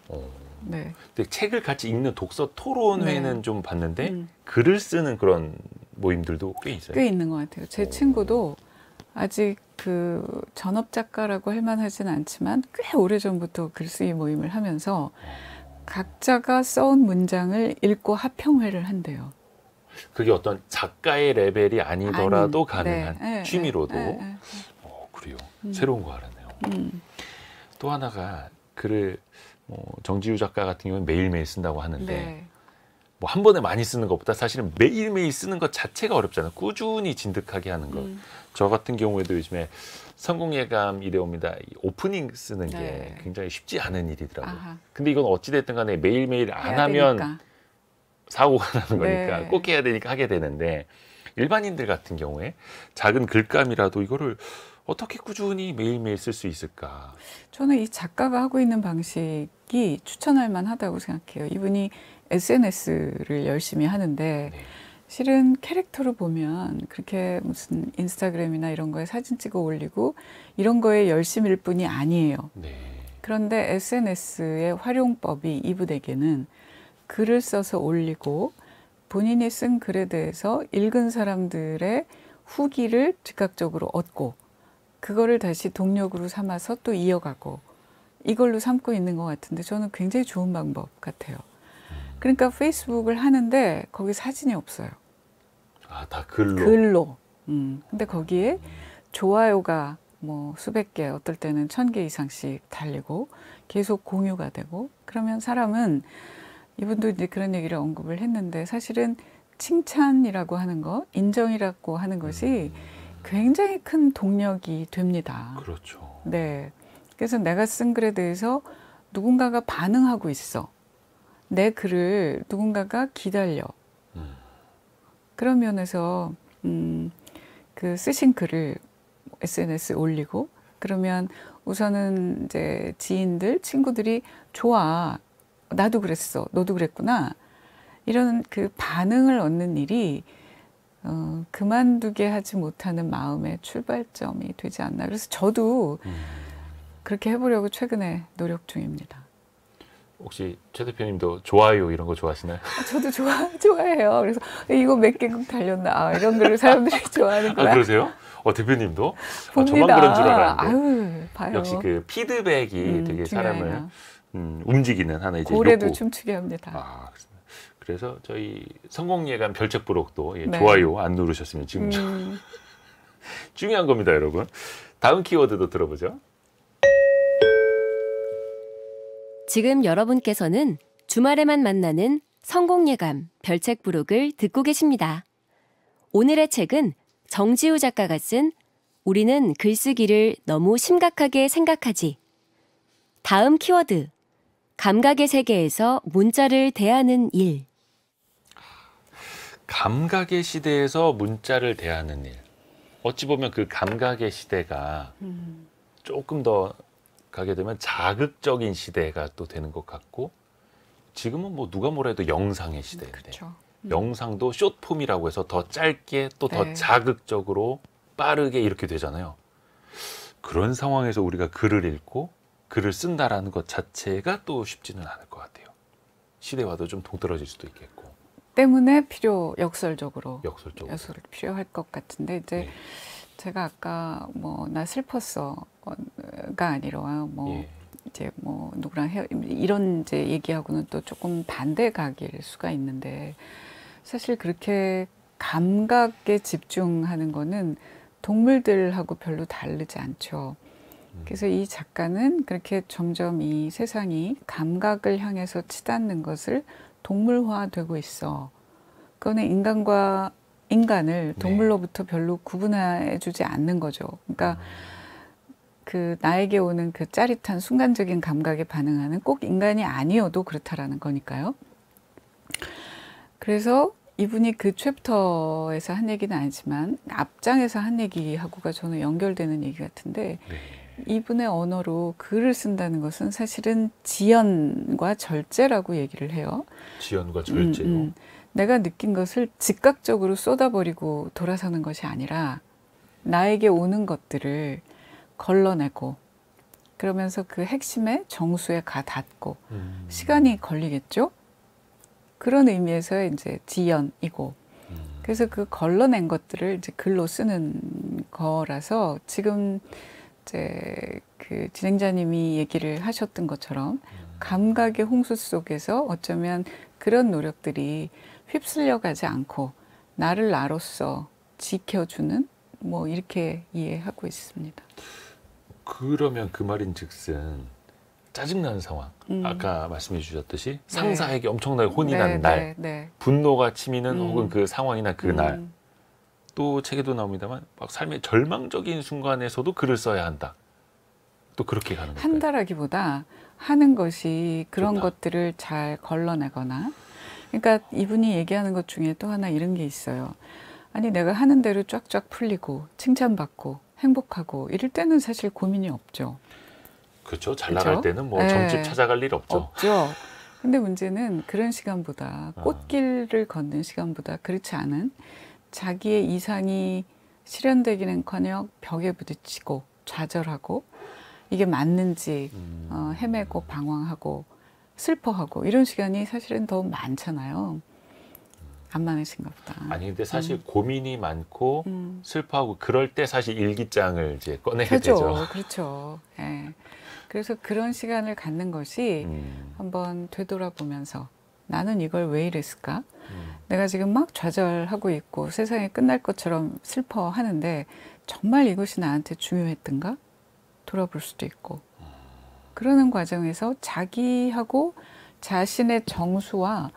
근데 책을 같이 읽는 독서 토론회는 좀 봤는데 글을 쓰는 그런 모임들도 꽤 있어요. 꽤 있는 것 같아요. 제 친구도 아직 그 전업 작가라고 할 만하진 않지만 꽤 오래전부터 글쓰기 모임을 하면서 각자가 써온 문장을 읽고 합평회를 한대요. 그게 어떤 작가의 레벨이 아니더라도 가능한 취미로도. 그래요. 새로운 거 알았네요. 또 하나가 글을 정지유 작가 같은 경우는 매일매일 쓴다고 하는데 뭐 한 번에 많이 쓰는 것보다 사실은 매일매일 쓰는 것 자체가 어렵잖아요. 꾸준히 진득하게 하는 것. 저 같은 경우에도 요즘에 성공예감 이래옵니다. 오프닝 쓰는 게 굉장히 쉽지 않은 일이더라고요. 근데 이건 어찌됐든 간에 매일매일 안 하면 되니까. 사고가 나는 거니까 꼭 해야 되니까 하게 되는데 일반인들 같은 경우에 작은 글감이라도 이거를 어떻게 꾸준히 매일매일 쓸 수 있을까? 저는 이 작가가 하고 있는 방식이 추천할 만하다고 생각해요. 이분이 SNS를 열심히 하는데 실은 캐릭터로 보면 그렇게 무슨 인스타그램이나 이런 거에 사진 찍어 올리고 이런 거에 열심일 뿐이 아니에요. 그런데 SNS의 활용법이 이분에게는 글을 써서 올리고 본인이 쓴 글에 대해서 읽은 사람들의 후기를 즉각적으로 얻고 그거를 다시 동력으로 삼아서 또 이어가고 이걸로 삼고 있는 것 같은데 저는 굉장히 좋은 방법 같아요. 그러니까 페이스북을 하는데 거기 사진이 없어요. 아, 다 글로? 글로. 근데 거기에 좋아요가 뭐 수백 개, 어떨 때는 1000개 이상씩 달리고 계속 공유가 되고 그러면 사람은 이분도 이제 그런 얘기를 언급을 했는데 사실은 칭찬이라고 하는 것, 인정이라고 하는 것이 굉장히 큰 동력이 됩니다. 그렇죠. 네. 그래서 내가 쓴 글에 대해서 누군가가 반응하고 있어. 내 글을 누군가가 기다려. 그런 면에서 그 쓰신 글을 SNS에 올리고 그러면 우선은 이제 지인들, 친구들이 좋아. 나도 그랬어. 너도 그랬구나. 이런 그 반응을 얻는 일이 그만두게 하지 못하는 마음의 출발점이 되지 않나. 그래서 저도 그렇게 해보려고 최근에 노력 중입니다. 혹시 최 대표님도 좋아요 이런 거 좋아하시나요? 저도 좋아해요. 그래서 이거 몇 개국 달렸나. 아, 이런 거를 사람들이 좋아하는구나. 아, 그러세요? 대표님도? 봅니다. 저만 그런 줄 알았는데. 아유, 봐요. 역시 그 피드백이 되게 중요해요. 사람을 움직이는 하나의 이제 고래도 욕구. 춤추게 합니다. 아, 그렇습니다. 그래서 저희 성공예감 별책부록도 네. 좋아요 안 누르셨으면 지금 중요한 겁니다, 여러분. 다음 키워드도 들어보죠. 지금 여러분께서는 주말에만 만나는 성공예감 별책부록을 듣고 계십니다. 오늘의 책은 정지우 작가가 쓴 우리는 글쓰기를 너무 심각하게 생각하지. 다음 키워드, 감각의 세계에서 문자를 대하는 일. 감각의 시대에서 문자를 대하는 일. 어찌 보면 그 감각의 시대가 조금 더 가게 되면 자극적인 시대가 또 되는 것 같고 지금은 뭐 누가 뭐라 해도 영상의 시대인데 그렇죠. 영상도 숏폼이라고 해서 더 짧게 또 더 네. 자극적으로 빠르게 이렇게 되잖아요. 그런 상황에서 우리가 글을 읽고 글을 쓴다라는 것 자체가 또 쉽지는 않을 것 같아요. 시대와도 좀 동떨어질 수도 있겠고. 때문에 역설적으로 필요할 것 같은데 이제 네. 제가 아까 뭐 나 슬펐어가 아니라 뭐 예. 이제 뭐 누구랑 이런 이제 얘기하고는 또 조금 반대 각일 수가 있는데 사실 그렇게 감각에 집중하는 거는 동물들하고 별로 다르지 않죠. 그래서 이 작가는 그렇게 점점 이 세상이 감각을 향해서 치닫는 것을 동물화되고 있어. 그거는 인간을 동물로부터 별로 구분해주지 않는 거죠. 그러니까 그 나에게 오는 그 짜릿한 순간적인 감각에 반응하는 꼭 인간이 아니어도 그렇다라는 거니까요. 그래서 이분이 그 챕터에서 한 얘기는 아니지만 앞장에서 한 얘기하고가 저는 연결되는 얘기 같은데 네. 이분의 언어로 글을 쓴다는 것은 사실은 지연과 절제라고 얘기를 해요. 지연과 절제요. 내가 느낀 것을 즉각적으로 쏟아버리고 돌아서는 것이 아니라 나에게 오는 것들을 걸러내고 그러면서 그 핵심의 정수에 가 닿고 시간이 걸리겠죠? 그런 의미에서 이제 지연이고 그래서 그 걸러낸 것들을 이제 글로 쓰는 거라서 지금 이제 그 진행자님이 얘기를 하셨던 것처럼 감각의 홍수 속에서 어쩌면 그런 노력들이 휩쓸려 가지 않고 나를 나로서 지켜주는 뭐 이렇게 이해하고 있습니다. 그러면 그 말인즉슨 짜증나는 상황, 아까 말씀해 주셨듯이 상사에게 엄청나게 혼이 나는 날, 분노가 치미는 혹은 그 상황이나 그 날, 또 책에도 나옵니다만 막 삶의 절망적인 순간에서도 글을 써야 한다. 또 그렇게 가는 거예요. 한다라기보다 하는 것이 그런 좋다. 것들을 잘 걸러내거나 그러니까 이분이 얘기하는 것 중에 또 하나 이런 게 있어요. 아니 내가 하는 대로 쫙쫙 풀리고 칭찬받고 행복하고 이럴 때는 사실 고민이 없죠. 그렇죠. 잘 나갈 때는 뭐 점집 찾아갈 일 없죠. 없죠. 근데 문제는 그런 시간보다 꽃길을 걷는 시간보다 그렇지 않은 자기의 이상이 실현되기는커녕 벽에 부딪히고 좌절하고 이게 맞는지 헤매고 방황하고 슬퍼하고 이런 시간이 사실은 더 많잖아요. 안 많으신가 보다. 아니 근데 사실 고민이 많고 슬퍼하고 그럴 때 사실 일기장을 이제 꺼내게 펴죠. 되죠. 그렇죠. 예. 그래서 그런 시간을 갖는 것이 한번 되돌아보면서 나는 이걸 왜 이랬을까? 내가 지금 막 좌절하고 있고 세상이 끝날 것처럼 슬퍼하는데 정말 이것이 나한테 중요했던가? 돌아볼 수도 있고 그러는 과정에서 자기하고 자신의 정수와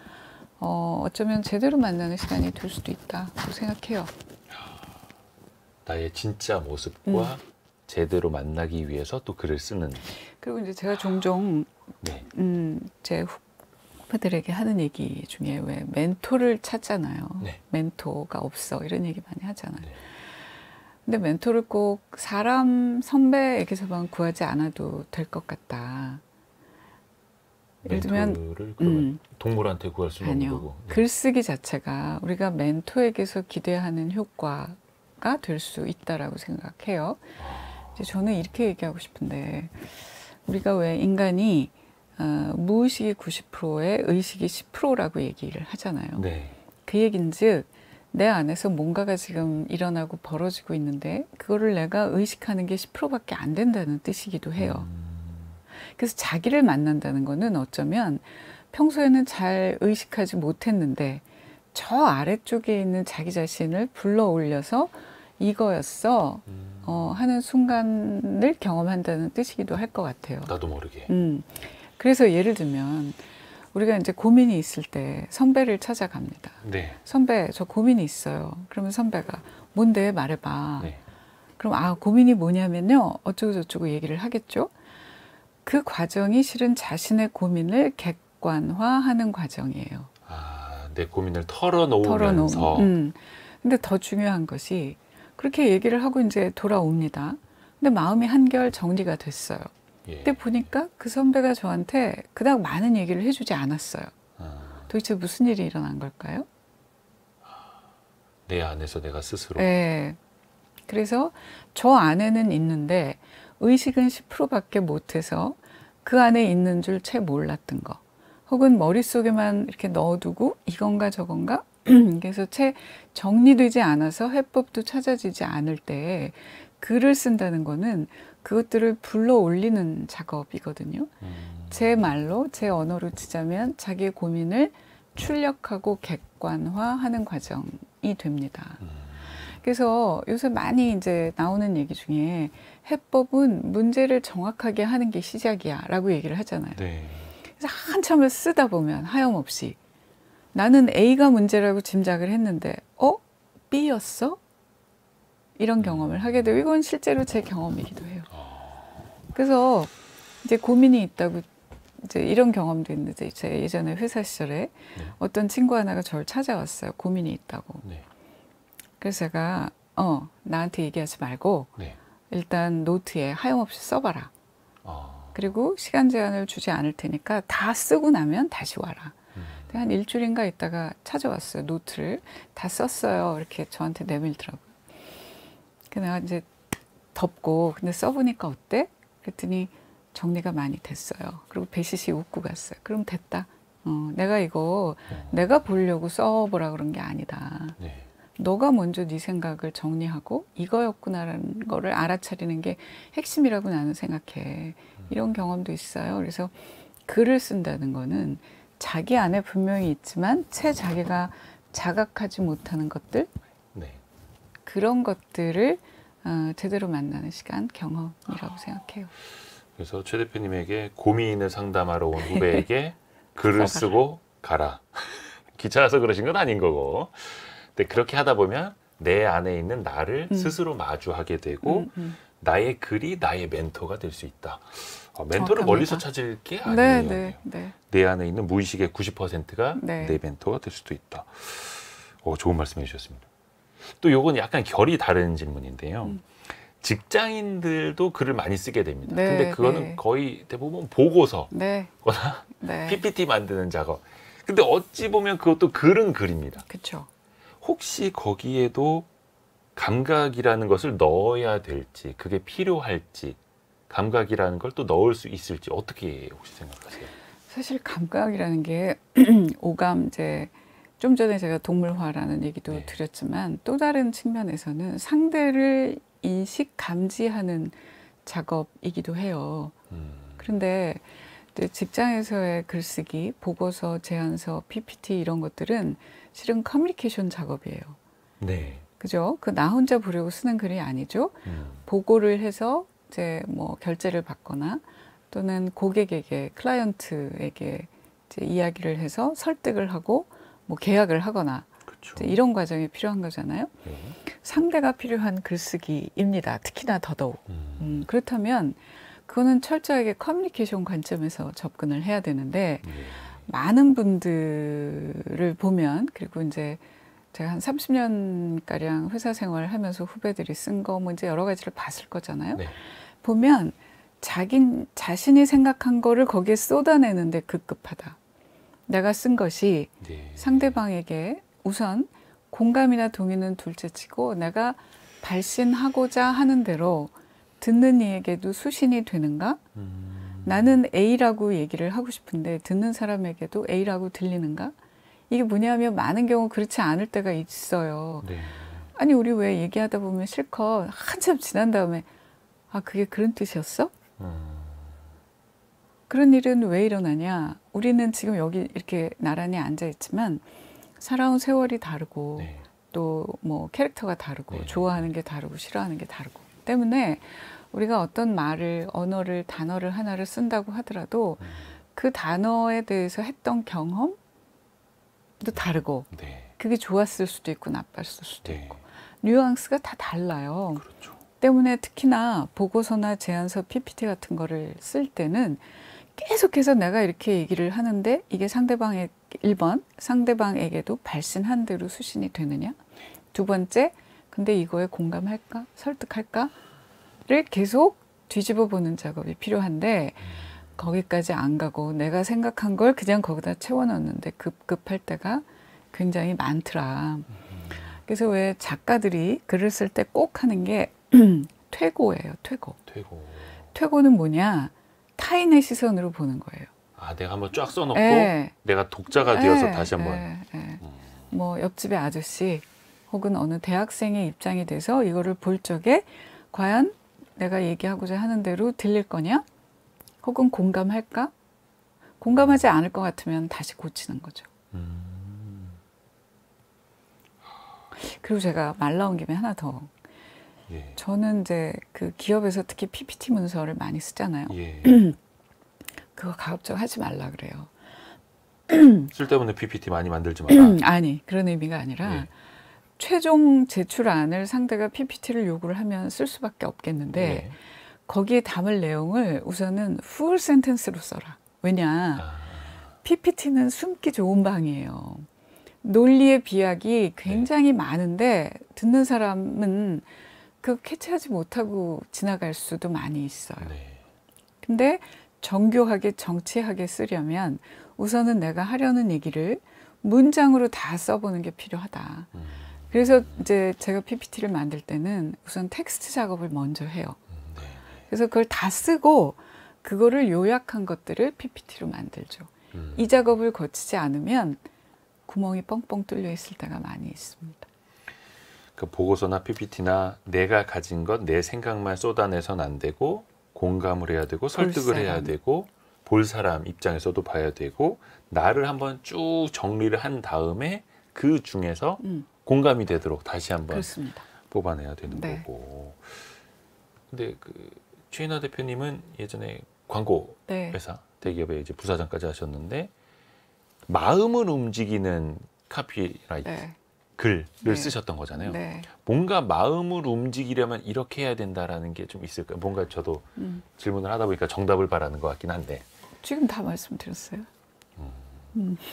어쩌면 제대로 만나는 시간이 될 수도 있다고 생각해요. 나의 진짜 모습과 제대로 만나기 위해서 또 글을 쓰는. 그리고 이제 제가 종종 네. 제 후배들에게 하는 얘기 중에 왜 멘토를 찾잖아요. 네. 멘토가 없어 이런 얘기 많이 하잖아요. 네. 근데 멘토를 꼭 사람 선배에게서만 구하지 않아도 될 것 같다. 예를 들면 멘토를 그러면 동물한테 구할 수는 없는 아니요. 거고. 네. 글쓰기 자체가 우리가 멘토에게서 기대하는 효과가 될 수 있다라고 생각해요. 이제 저는 이렇게 얘기하고 싶은데 우리가 왜 인간이 무의식이 90%에 의식이 10%라고 얘기를 하잖아요. 네. 그 얘긴즉 내 안에서 뭔가가 지금 일어나고 벌어지고 있는데 그거를 내가 의식하는 게 10%밖에 안 된다는 뜻이기도 해요. 그래서 자기를 만난다는 거는 어쩌면 평소에는 잘 의식하지 못했는데 저 아래쪽에 있는 자기 자신을 불러 올려서 이거였어 하는 순간을 경험한다는 뜻이기도 할 것 같아요. 나도 모르게. 그래서 예를 들면 우리가 이제 고민이 있을 때 선배를 찾아갑니다. 네. 선배, 저 고민이 있어요. 그러면 선배가 뭔데 말해봐. 네. 그럼 고민이 뭐냐면요. 어쩌고 저쩌고 얘기를 하겠죠. 그 과정이 실은 자신의 고민을 객관화하는 과정이에요. 내 고민을 털어놓으면서. 근데 더 중요한 것이 그렇게 얘기를 하고 이제 돌아옵니다. 근데 마음이 한결 정리가 됐어요. 예. 근데 보니까 그 선배가 저한테 그닥 많은 얘기를 해주지 않았어요. 도대체 무슨 일이 일어난 걸까요? 내 안에서 내가 스스로. 네. 그래서 저 안에는 있는데 의식은 10%밖에 못해서 그 안에 있는 줄 채 몰랐던 거. 혹은 머릿속에만 이렇게 넣어두고 이건가 저건가? 그래서 채 정리되지 않아서 해법도 찾아지지 않을 때 글을 쓴다는 거는 그것들을 불러 올리는 작업이거든요. 제 말로, 제 언어로 치자면 자기의 고민을 출력하고 객관화하는 과정이 됩니다. 그래서 요새 많이 이제 나오는 얘기 중에 해법은 문제를 정확하게 하는 게 시작이야 라고 얘기를 하잖아요. 네. 그래서 한참을 쓰다 보면 하염없이 나는 A가 문제라고 짐작을 했는데 B였어? 이런 경험을 하게 되고 이건 실제로 제 경험이기도 해요. 그래서 이제 고민이 있다고 이제 이런 경험도 있는데 제 예전에 회사 시절에 어떤 친구 하나가 저를 찾아왔어요. 고민이 있다고. 네. 그래서 제가 나한테 얘기하지 말고 네. 일단 노트에 하염없이 써봐라. 그리고 시간 제한을 주지 않을 테니까 다 쓰고 나면 다시 와라. 한 일주일인가 있다가 찾아왔어요. 노트를 다 썼어요. 이렇게 저한테 내밀더라고요. 그래서 내가 이제 덮고 근데 써보니까 어때? 그랬더니 정리가 많이 됐어요. 그리고 배시시 웃고 갔어요. 그럼 됐다. 내가 이거 내가 보려고 써보라 그런 게 아니다. 네. 너가 먼저 네 생각을 정리하고 이거였구나라는 거를 알아차리는 게 핵심이라고 나는 생각해. 이런 경험도 있어요. 그래서 글을 쓴다는 거는 자기 안에 분명히 있지만 채 자기가 자각하지 못하는 것들 네. 그런 것들을 제대로 만나는 시간, 경험이라고 생각해요. 그래서 최 대표님에게 고민을 상담하러 온 후배에게 글을 쓰고 가라. 귀찮아서 그러신 건 아닌 거고. 근데 그렇게 하다 보면 내 안에 있는 나를 스스로 마주하게 되고 나의 글이 나의 멘토가 될 수 있다. 멘토를 정확합니다. 멀리서 찾을 게 아니에요. 네. 내 안에 있는 무의식의 90%가 네. 내 멘토가 될 수도 있다. 좋은 말씀해 주셨습니다. 또 요건 약간 결이 다른 질문인데요. 직장인들도 글을 많이 쓰게 됩니다. 네, 근데 그거는 네. 거의 대부분 보고서거나 네. 네. PPT 만드는 작업. 근데 어찌 보면 그것도 글은 글입니다. 그렇죠. 혹시 거기에도 감각이라는 것을 넣어야 될지, 그게 필요할지, 감각이라는 걸 또 넣을 수 있을지 어떻게 혹시 생각하세요? 사실 감각이라는 게 오감, 이제 좀 전에 제가 동물화라는 얘기도 네. 드렸지만 또 다른 측면에서는 상대를 인식 감지하는 작업이기도 해요. 그런데 이제 직장에서의 글쓰기, 보고서, 제안서, PPT 이런 것들은 실은 커뮤니케이션 작업이에요. 네. 그죠? 그 나 혼자 보려고 쓰는 글이 아니죠. 보고를 해서 이제 뭐 결제를 받거나 또는 고객에게, 클라이언트에게 이제 이야기를 해서 설득을 하고 뭐 계약을 하거나 그렇죠. 이제 이런 과정이 필요한 거잖아요. 네. 상대가 필요한 글쓰기입니다. 특히나 더더욱. 그렇다면 그거는 철저하게 커뮤니케이션 관점에서 접근을 해야 되는데 네. 많은 분들을 보면 그리고 이제 제가 한 30년가량 회사 생활을 하면서 후배들이 쓴 거 뭐 이제 여러 가지를 봤을 거잖아요. 네. 보면 자신이 생각한 거를 거기에 쏟아내는데 급급하다. 내가 쓴 것이 네. 상대방에게 우선 공감이나 동의는 둘째치고 내가 발신하고자 하는 대로 듣는 이에게도 수신이 되는가? 나는 A라고 얘기를 하고 싶은데 듣는 사람에게도 A라고 들리는가? 이게 뭐냐면 많은 경우 그렇지 않을 때가 있어요. 네. 아니 우리 왜 얘기하다 보면 실컷 한참 지난 다음에 아 그게 그런 뜻이었어? 그런 일은 왜 일어나냐? 우리는 지금 여기 이렇게 나란히 앉아 있지만 살아온 세월이 다르고 네. 또 뭐 캐릭터가 다르고 네. 좋아하는 게 다르고 싫어하는 게 다르고 때문에 우리가 어떤 말을 언어를 단어를 하나를 쓴다고 하더라도 그 단어에 대해서 했던 경험도 다르고 네. 그게 좋았을 수도 있고 나빴을 수도 네. 있고 뉘앙스가 다 달라요. 그렇죠. 때문에 특히나 보고서나 제안서 PPT 같은 거를 쓸 때는 계속해서 내가 이렇게 얘기를 하는데 이게 1번 상대방에게도 발신한 대로 수신이 되느냐? 두 번째, 근데 이거에 공감할까? 설득할까? 를 계속 뒤집어 보는 작업이 필요한데 거기까지 안 가고 내가 생각한 걸 그냥 거기다 채워 넣는데 급급할 때가 굉장히 많더라. 그래서 왜 작가들이 글을 쓸 때 꼭 하는 게 퇴고예요. 퇴고. 퇴고는 뭐냐? 타인의 시선으로 보는 거예요. 아, 내가 한번 쫙 써놓고 네. 내가 독자가 되어서 다시 한번. 뭐 옆집의 아저씨 혹은 어느 대학생의 입장이 돼서 이거를 볼 적에 과연 내가 얘기하고자 하는 대로 들릴 거냐? 혹은 공감할까? 공감하지 않을 것 같으면 다시 고치는 거죠. 그리고 제가 말 나온 김에 하나 더. 예. 저는 이제 그 기업에서 특히 PPT 문서를 많이 쓰잖아요. 예. 그거 가급적 하지 말라 그래요. 쓸데없는 PPT 많이 만들지 마라. 아니, 그런 의미가 아니라 예. 최종 제출안을 상대가 PPT를 요구를 하면 쓸 수밖에 없겠는데 예. 거기에 담을 내용을 우선은 풀 센텐스로 써라. 왜냐? PPT는 숨기 좋은 방이에요. 논리의 비약이 굉장히 많은데 듣는 사람은 그 캐치하지 못하고 지나갈 수도 많이 있어요. 네. 근데 정교하게 정치하게 쓰려면 우선은 내가 하려는 얘기를 문장으로 다 써보는 게 필요하다. 그래서 이제 제가 PPT를 만들 때는 우선 텍스트 작업을 먼저 해요. 네. 그래서 그걸 다 쓰고 그거를 요약한 것들을 PPT로 만들죠. 이 작업을 거치지 않으면 구멍이 뻥뻥 뚫려 있을 때가 많이 있습니다. 그 보고서나 PPT나 내가 가진 것, 내 생각만 쏟아내선 안 되고 공감을 해야 되고 설득을 해야 되고 볼 사람 입장에서도 봐야 되고 나를 한번 쭉 정리를 한 다음에 그 중에서 공감이 되도록 다시 한번 그렇습니다. 뽑아내야 되는 네. 거고. 근데 그 최인하 대표님은 예전에 광고 네. 회사 대기업에 이제 부사장까지 하셨는데 마음을 움직이는 카피라이트 네. 글을 네. 쓰셨던 거잖아요. 네. 뭔가 마음을 움직이려면 이렇게 해야 된다라는 게 좀 있을까요? 뭔가 저도 질문을 하다 보니까 정답을 바라는 것 같긴 한데 지금 다 말씀드렸어요.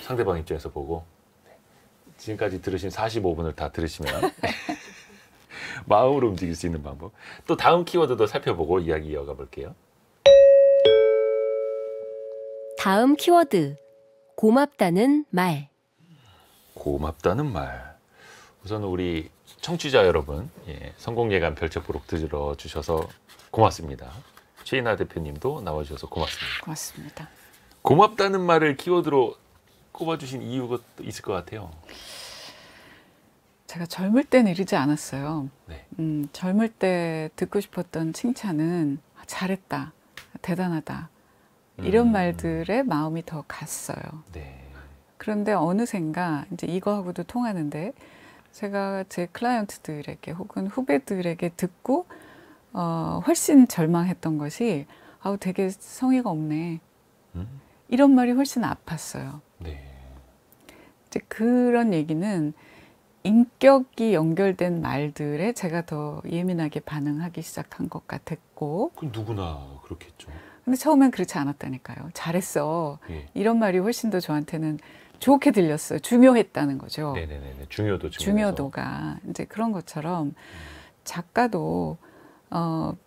상대방 입장에서 보고 지금까지 들으신 45분을 다 들으시면 마음으로 움직일 수 있는 방법. 또 다음 키워드도 살펴보고 이야기 이어가 볼게요. 다음 키워드. 고맙다는 말. 고맙다는 말. 우선 우리 청취자 여러분, 성공 예감 별책부록 들어주셔서 고맙습니다. 최인하 대표님도 나와주셔서 고맙습니다. 고맙습니다. 고맙다는 말을 키워드로 꼽아주신 이유가 또 있을 것 같아요. 제가 젊을 땐 이러지 않았어요. 네. 젊을 때 듣고 싶었던 칭찬은 잘했다, 대단하다 이런 말들에 마음이 더 갔어요. 네. 그런데 어느샌가 이제 이거하고도 통하는데 제가 제 클라이언트들에게 혹은 후배들에게 듣고 훨씬 절망했던 것이 아우 되게 성의가 없네. 이런 말이 훨씬 아팠어요. 네. 이제 그런 얘기는 인격이 연결된 말들에 제가 더 예민하게 반응하기 시작한 것 같았고. 그럼 누구나 그렇겠죠. 근데 처음엔 그렇지 않았다니까요. 잘했어. 예. 이런 말이 훨씬 더 저한테는 좋게 들렸어요. 중요했다는 거죠. 네네네. 중요도가 이제 그런 것처럼 작가도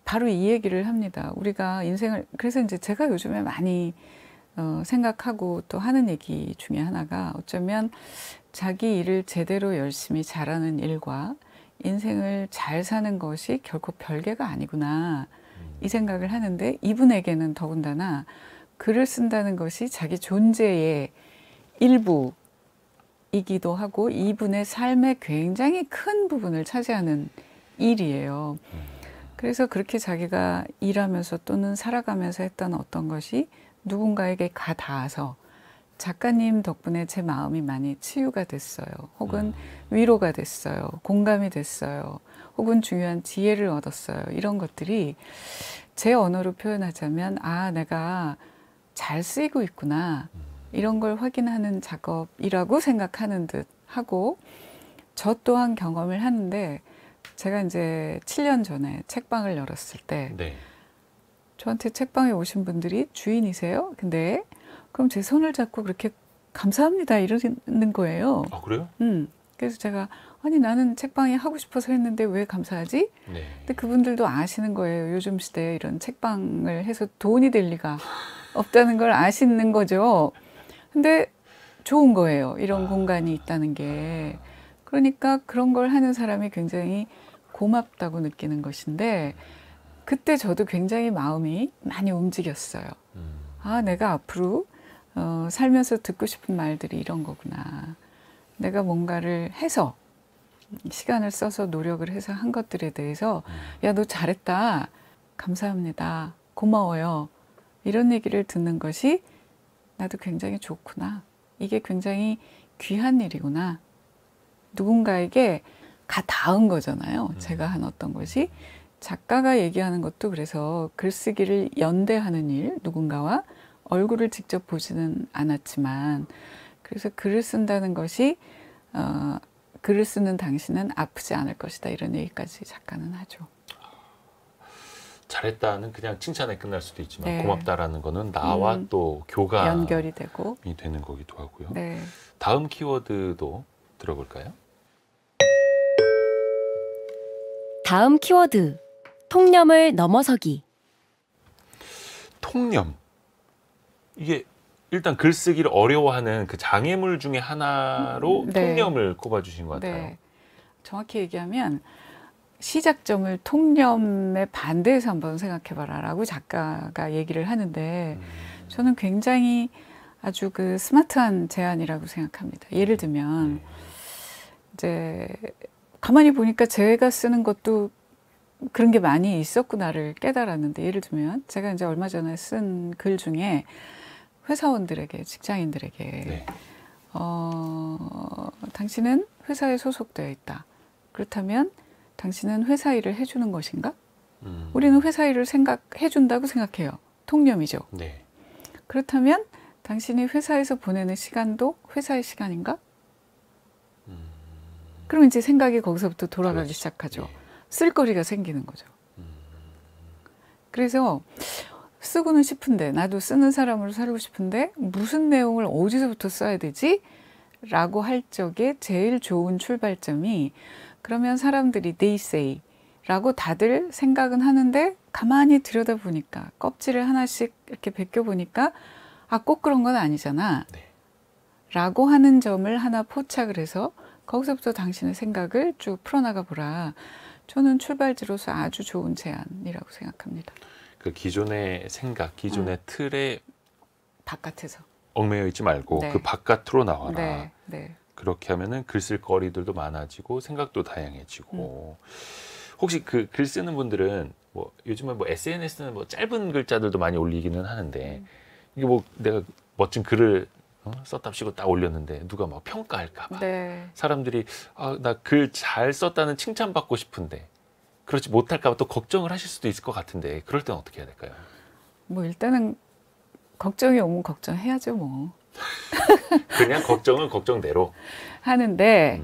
바로 이 얘기를 합니다. 우리가 인생을 그래서 이제 제가 요즘에 많이 생각하고 또 하는 얘기 중에 하나가 어쩌면 자기 일을 제대로 열심히 잘하는 일과 인생을 잘 사는 것이 결코 별개가 아니구나 이 생각을 하는데 이분에게는 더군다나 글을 쓴다는 것이 자기 존재의 일부이기도 하고 이분의 삶의 굉장히 큰 부분을 차지하는 일이에요. 그래서 그렇게 자기가 일하면서 또는 살아가면서 했던 어떤 것이 누군가에게 가 닿아서 작가님 덕분에 제 마음이 많이 치유가 됐어요. 혹은 위로가 됐어요. 공감이 됐어요. 혹은 중요한 지혜를 얻었어요. 이런 것들이 제 언어로 표현하자면 아, 내가 잘 쓰이고 있구나. 이런 걸 확인하는 작업이라고 생각하는 듯 하고 저 또한 경험을 하는데 제가 이제 7년 전에 책방을 열었을 때 네. 저한테 책방에 오신 분들이 주인이세요? 근데 그럼 제 손을 잡고 그렇게 감사합니다 이러는 거예요. 아, 그래요? 그래서 제가 아니 나는 책방이 하고 싶어서 했는데 왜 감사하지? 네. 근데 그분들도 아시는 거예요. 요즘 시대에 이런 책방을 해서 돈이 될 리가 없다는 걸 아시는 거죠. 근데 좋은 거예요. 이런 공간이 있다는 게. 그러니까 그런 걸 하는 사람이 굉장히 고맙다고 느끼는 것인데 그때 저도 굉장히 마음이 많이 움직였어요. 아, 내가 앞으로 살면서 듣고 싶은 말들이 이런 거구나. 내가 뭔가를 해서 시간을 써서 노력을 해서 한 것들에 대해서 야, 너 잘했다. 감사합니다. 고마워요. 이런 얘기를 듣는 것이 나도 굉장히 좋구나. 이게 굉장히 귀한 일이구나. 누군가에게 가 닿은 거잖아요. 제가 한 어떤 것이. 작가가 얘기하는 것도 그래서 글쓰기를 연대하는 일, 누군가와 얼굴을 직접 보지는 않았지만 그래서 글을 쓴다는 것이 글을 쓰는 당신은 아프지 않을 것이다. 이런 얘기까지 작가는 하죠. 잘했다는 그냥 칭찬에 끝날 수도 있지만 네. 고맙다라는 거는 나와 또 교감이 연결이 되고 되는 거기도 하고요. 네. 다음 키워드도 들어볼까요? 다음 키워드. 통념을 넘어서기. 통념. 이게 일단 글쓰기를 어려워하는 그 장애물 중에 하나로 네. 통념을 꼽아주신 것 같아요. 네. 정확히 얘기하면 시작점을 통념의 반대해서 한번 생각해봐라 라고 작가가 얘기를 하는데 저는 굉장히 아주 그 스마트한 제안이라고 생각합니다. 예를 들면 이제 가만히 보니까 제가 쓰는 것도 그런 게 많이 있었구나를 깨달았는데 예를 들면 제가 이제 얼마 전에 쓴 글 중에 회사원들에게 직장인들에게 네. 당신은 회사에 소속되어 있다. 그렇다면 당신은 회사 일을 해주는 것인가? 우리는 회사 일을 해준다고 생각해요. 통념이죠. 네. 그렇다면 당신이 회사에서 보내는 시간도 회사의 시간인가? 그럼 이제 생각이 거기서부터 돌아가기 그렇죠. 시작하죠. 네. 쓸거리가 생기는 거죠. 그래서 쓰고는 싶은데 나도 쓰는 사람으로 살고 싶은데 무슨 내용을 어디서부터 써야 되지? 라고 할 적에 제일 좋은 출발점이 그러면 사람들이 they say 라고 다들 생각은 하는데 가만히 들여다보니까 껍질을 하나씩 이렇게 벗겨보니까 아, 꼭 그런 건 아니잖아. 네. 라고 하는 점을 하나 포착을 해서 거기서부터 당신의 생각을 쭉 풀어나가 보라. 저는 출발지로서 아주 좋은 제안이라고 생각합니다. 그 기존의 생각, 기존의 틀에 바깥에서. 얽매여 있지 말고 네. 그 바깥으로 나와라. 네. 네. 그렇게 하면은 글 쓸 거리들도 많아지고 생각도 다양해지고. 혹시 그 글 쓰는 분들은 뭐 요즘은 뭐 SNS는 뭐 짧은 글자들도 많이 올리기는 하는데 이게 뭐 내가 멋진 글을 썼답시고 딱 올렸는데 누가 막 평가할까 봐 네. 사람들이 아, 나 글 잘 썼다는 칭찬받고 싶은데 그렇지 못할까 봐 또 걱정을 하실 수도 있을 것 같은데 그럴 때는 어떻게 해야 될까요? 뭐 일단은 걱정이 오면 걱정해야죠 뭐. 그냥 걱정은 걱정대로 하는데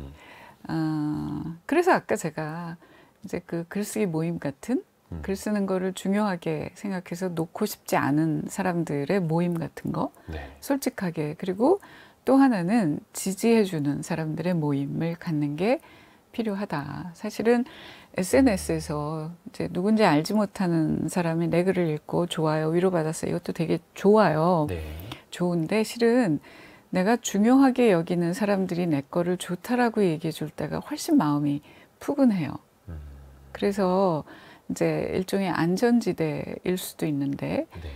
그래서 아까 제가 이제 그 글쓰기 모임 같은 글 쓰는 거를 중요하게 생각해서 놓고 싶지 않은 사람들의 모임 같은 거 네. 솔직하게 그리고 또 하나는 지지해주는 사람들의 모임을 갖는 게 필요하다. 사실은 SNS에서 이제 누군지 알지 못하는 사람이 내 글을 읽고 좋아요, 위로받았어요. 이것도 되게 좋아요. 네. 좋은데 실은 내가 중요하게 여기는 사람들이 내 거를 좋다라고 얘기해 줄 때가 훨씬 마음이 푸근해요. 그래서 이제 일종의 안전지대일 수도 있는데 네.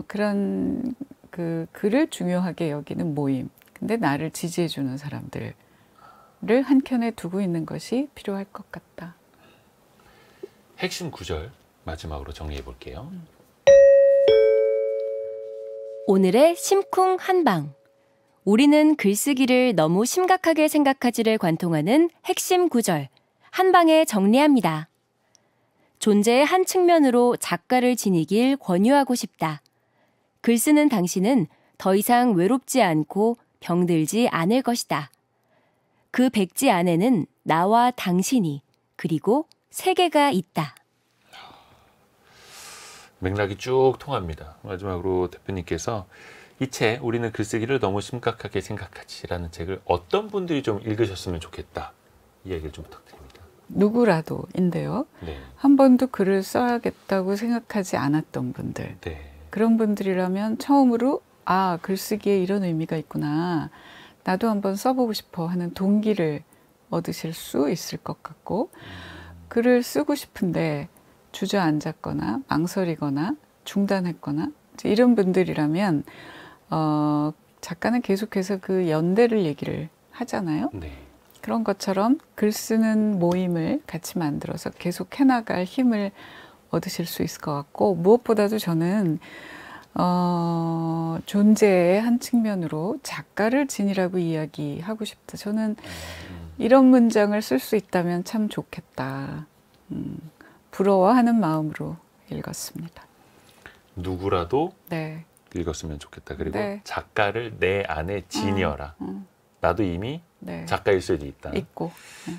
그런 그 글을 중요하게 여기는 모임. 근데 나를 지지해 주는 사람들을 한켠에 두고 있는 것이 필요할 것 같다. 핵심 구절 마지막으로 정리해 볼게요. 오늘의 심쿵 한방. 우리는 글쓰기를 너무 심각하게 생각하지를 관통하는 핵심 구절. 한 방에 정리합니다. 존재의 한 측면으로 작가를 지니길 권유하고 싶다. 글 쓰는 당신은 더 이상 외롭지 않고 병들지 않을 것이다. 그 백지 안에는 나와 당신이 그리고 세계가 있다. 맥락이 쭉 통합니다. 마지막으로 대표님께서 이 책 우리는 글쓰기를 너무 심각하게 생각하지라는 책을 어떤 분들이 좀 읽으셨으면 좋겠다. 이 얘기를 좀 부탁드립니다. 누구라도인데요. 네. 한 번도 글을 써야겠다고 생각하지 않았던 분들. 네. 그런 분들이라면 처음으로 아, 글쓰기에 이런 의미가 있구나. 나도 한번 써보고 싶어 하는 동기를 얻으실 수 있을 것 같고 글을 쓰고 싶은데 주저앉았거나 망설이거나 중단했거나 이런 분들이라면 작가는 계속해서 그 연대를 얘기를 하잖아요. 네. 그런 것처럼 글 쓰는 모임을 같이 만들어서 계속 해나갈 힘을 얻으실 수 있을 것 같고 무엇보다도 저는 존재의 한 측면으로 작가를 지니라고 이야기하고 싶다. 저는 이런 문장을 쓸 수 있다면 참 좋겠다. 부러워하는 마음으로 읽었습니다. 누구라도 네. 읽었으면 좋겠다. 그리고 네. 작가를 내 안에 지녀라. 나도 이미 네. 작가일 수도 있다. 있고. 네.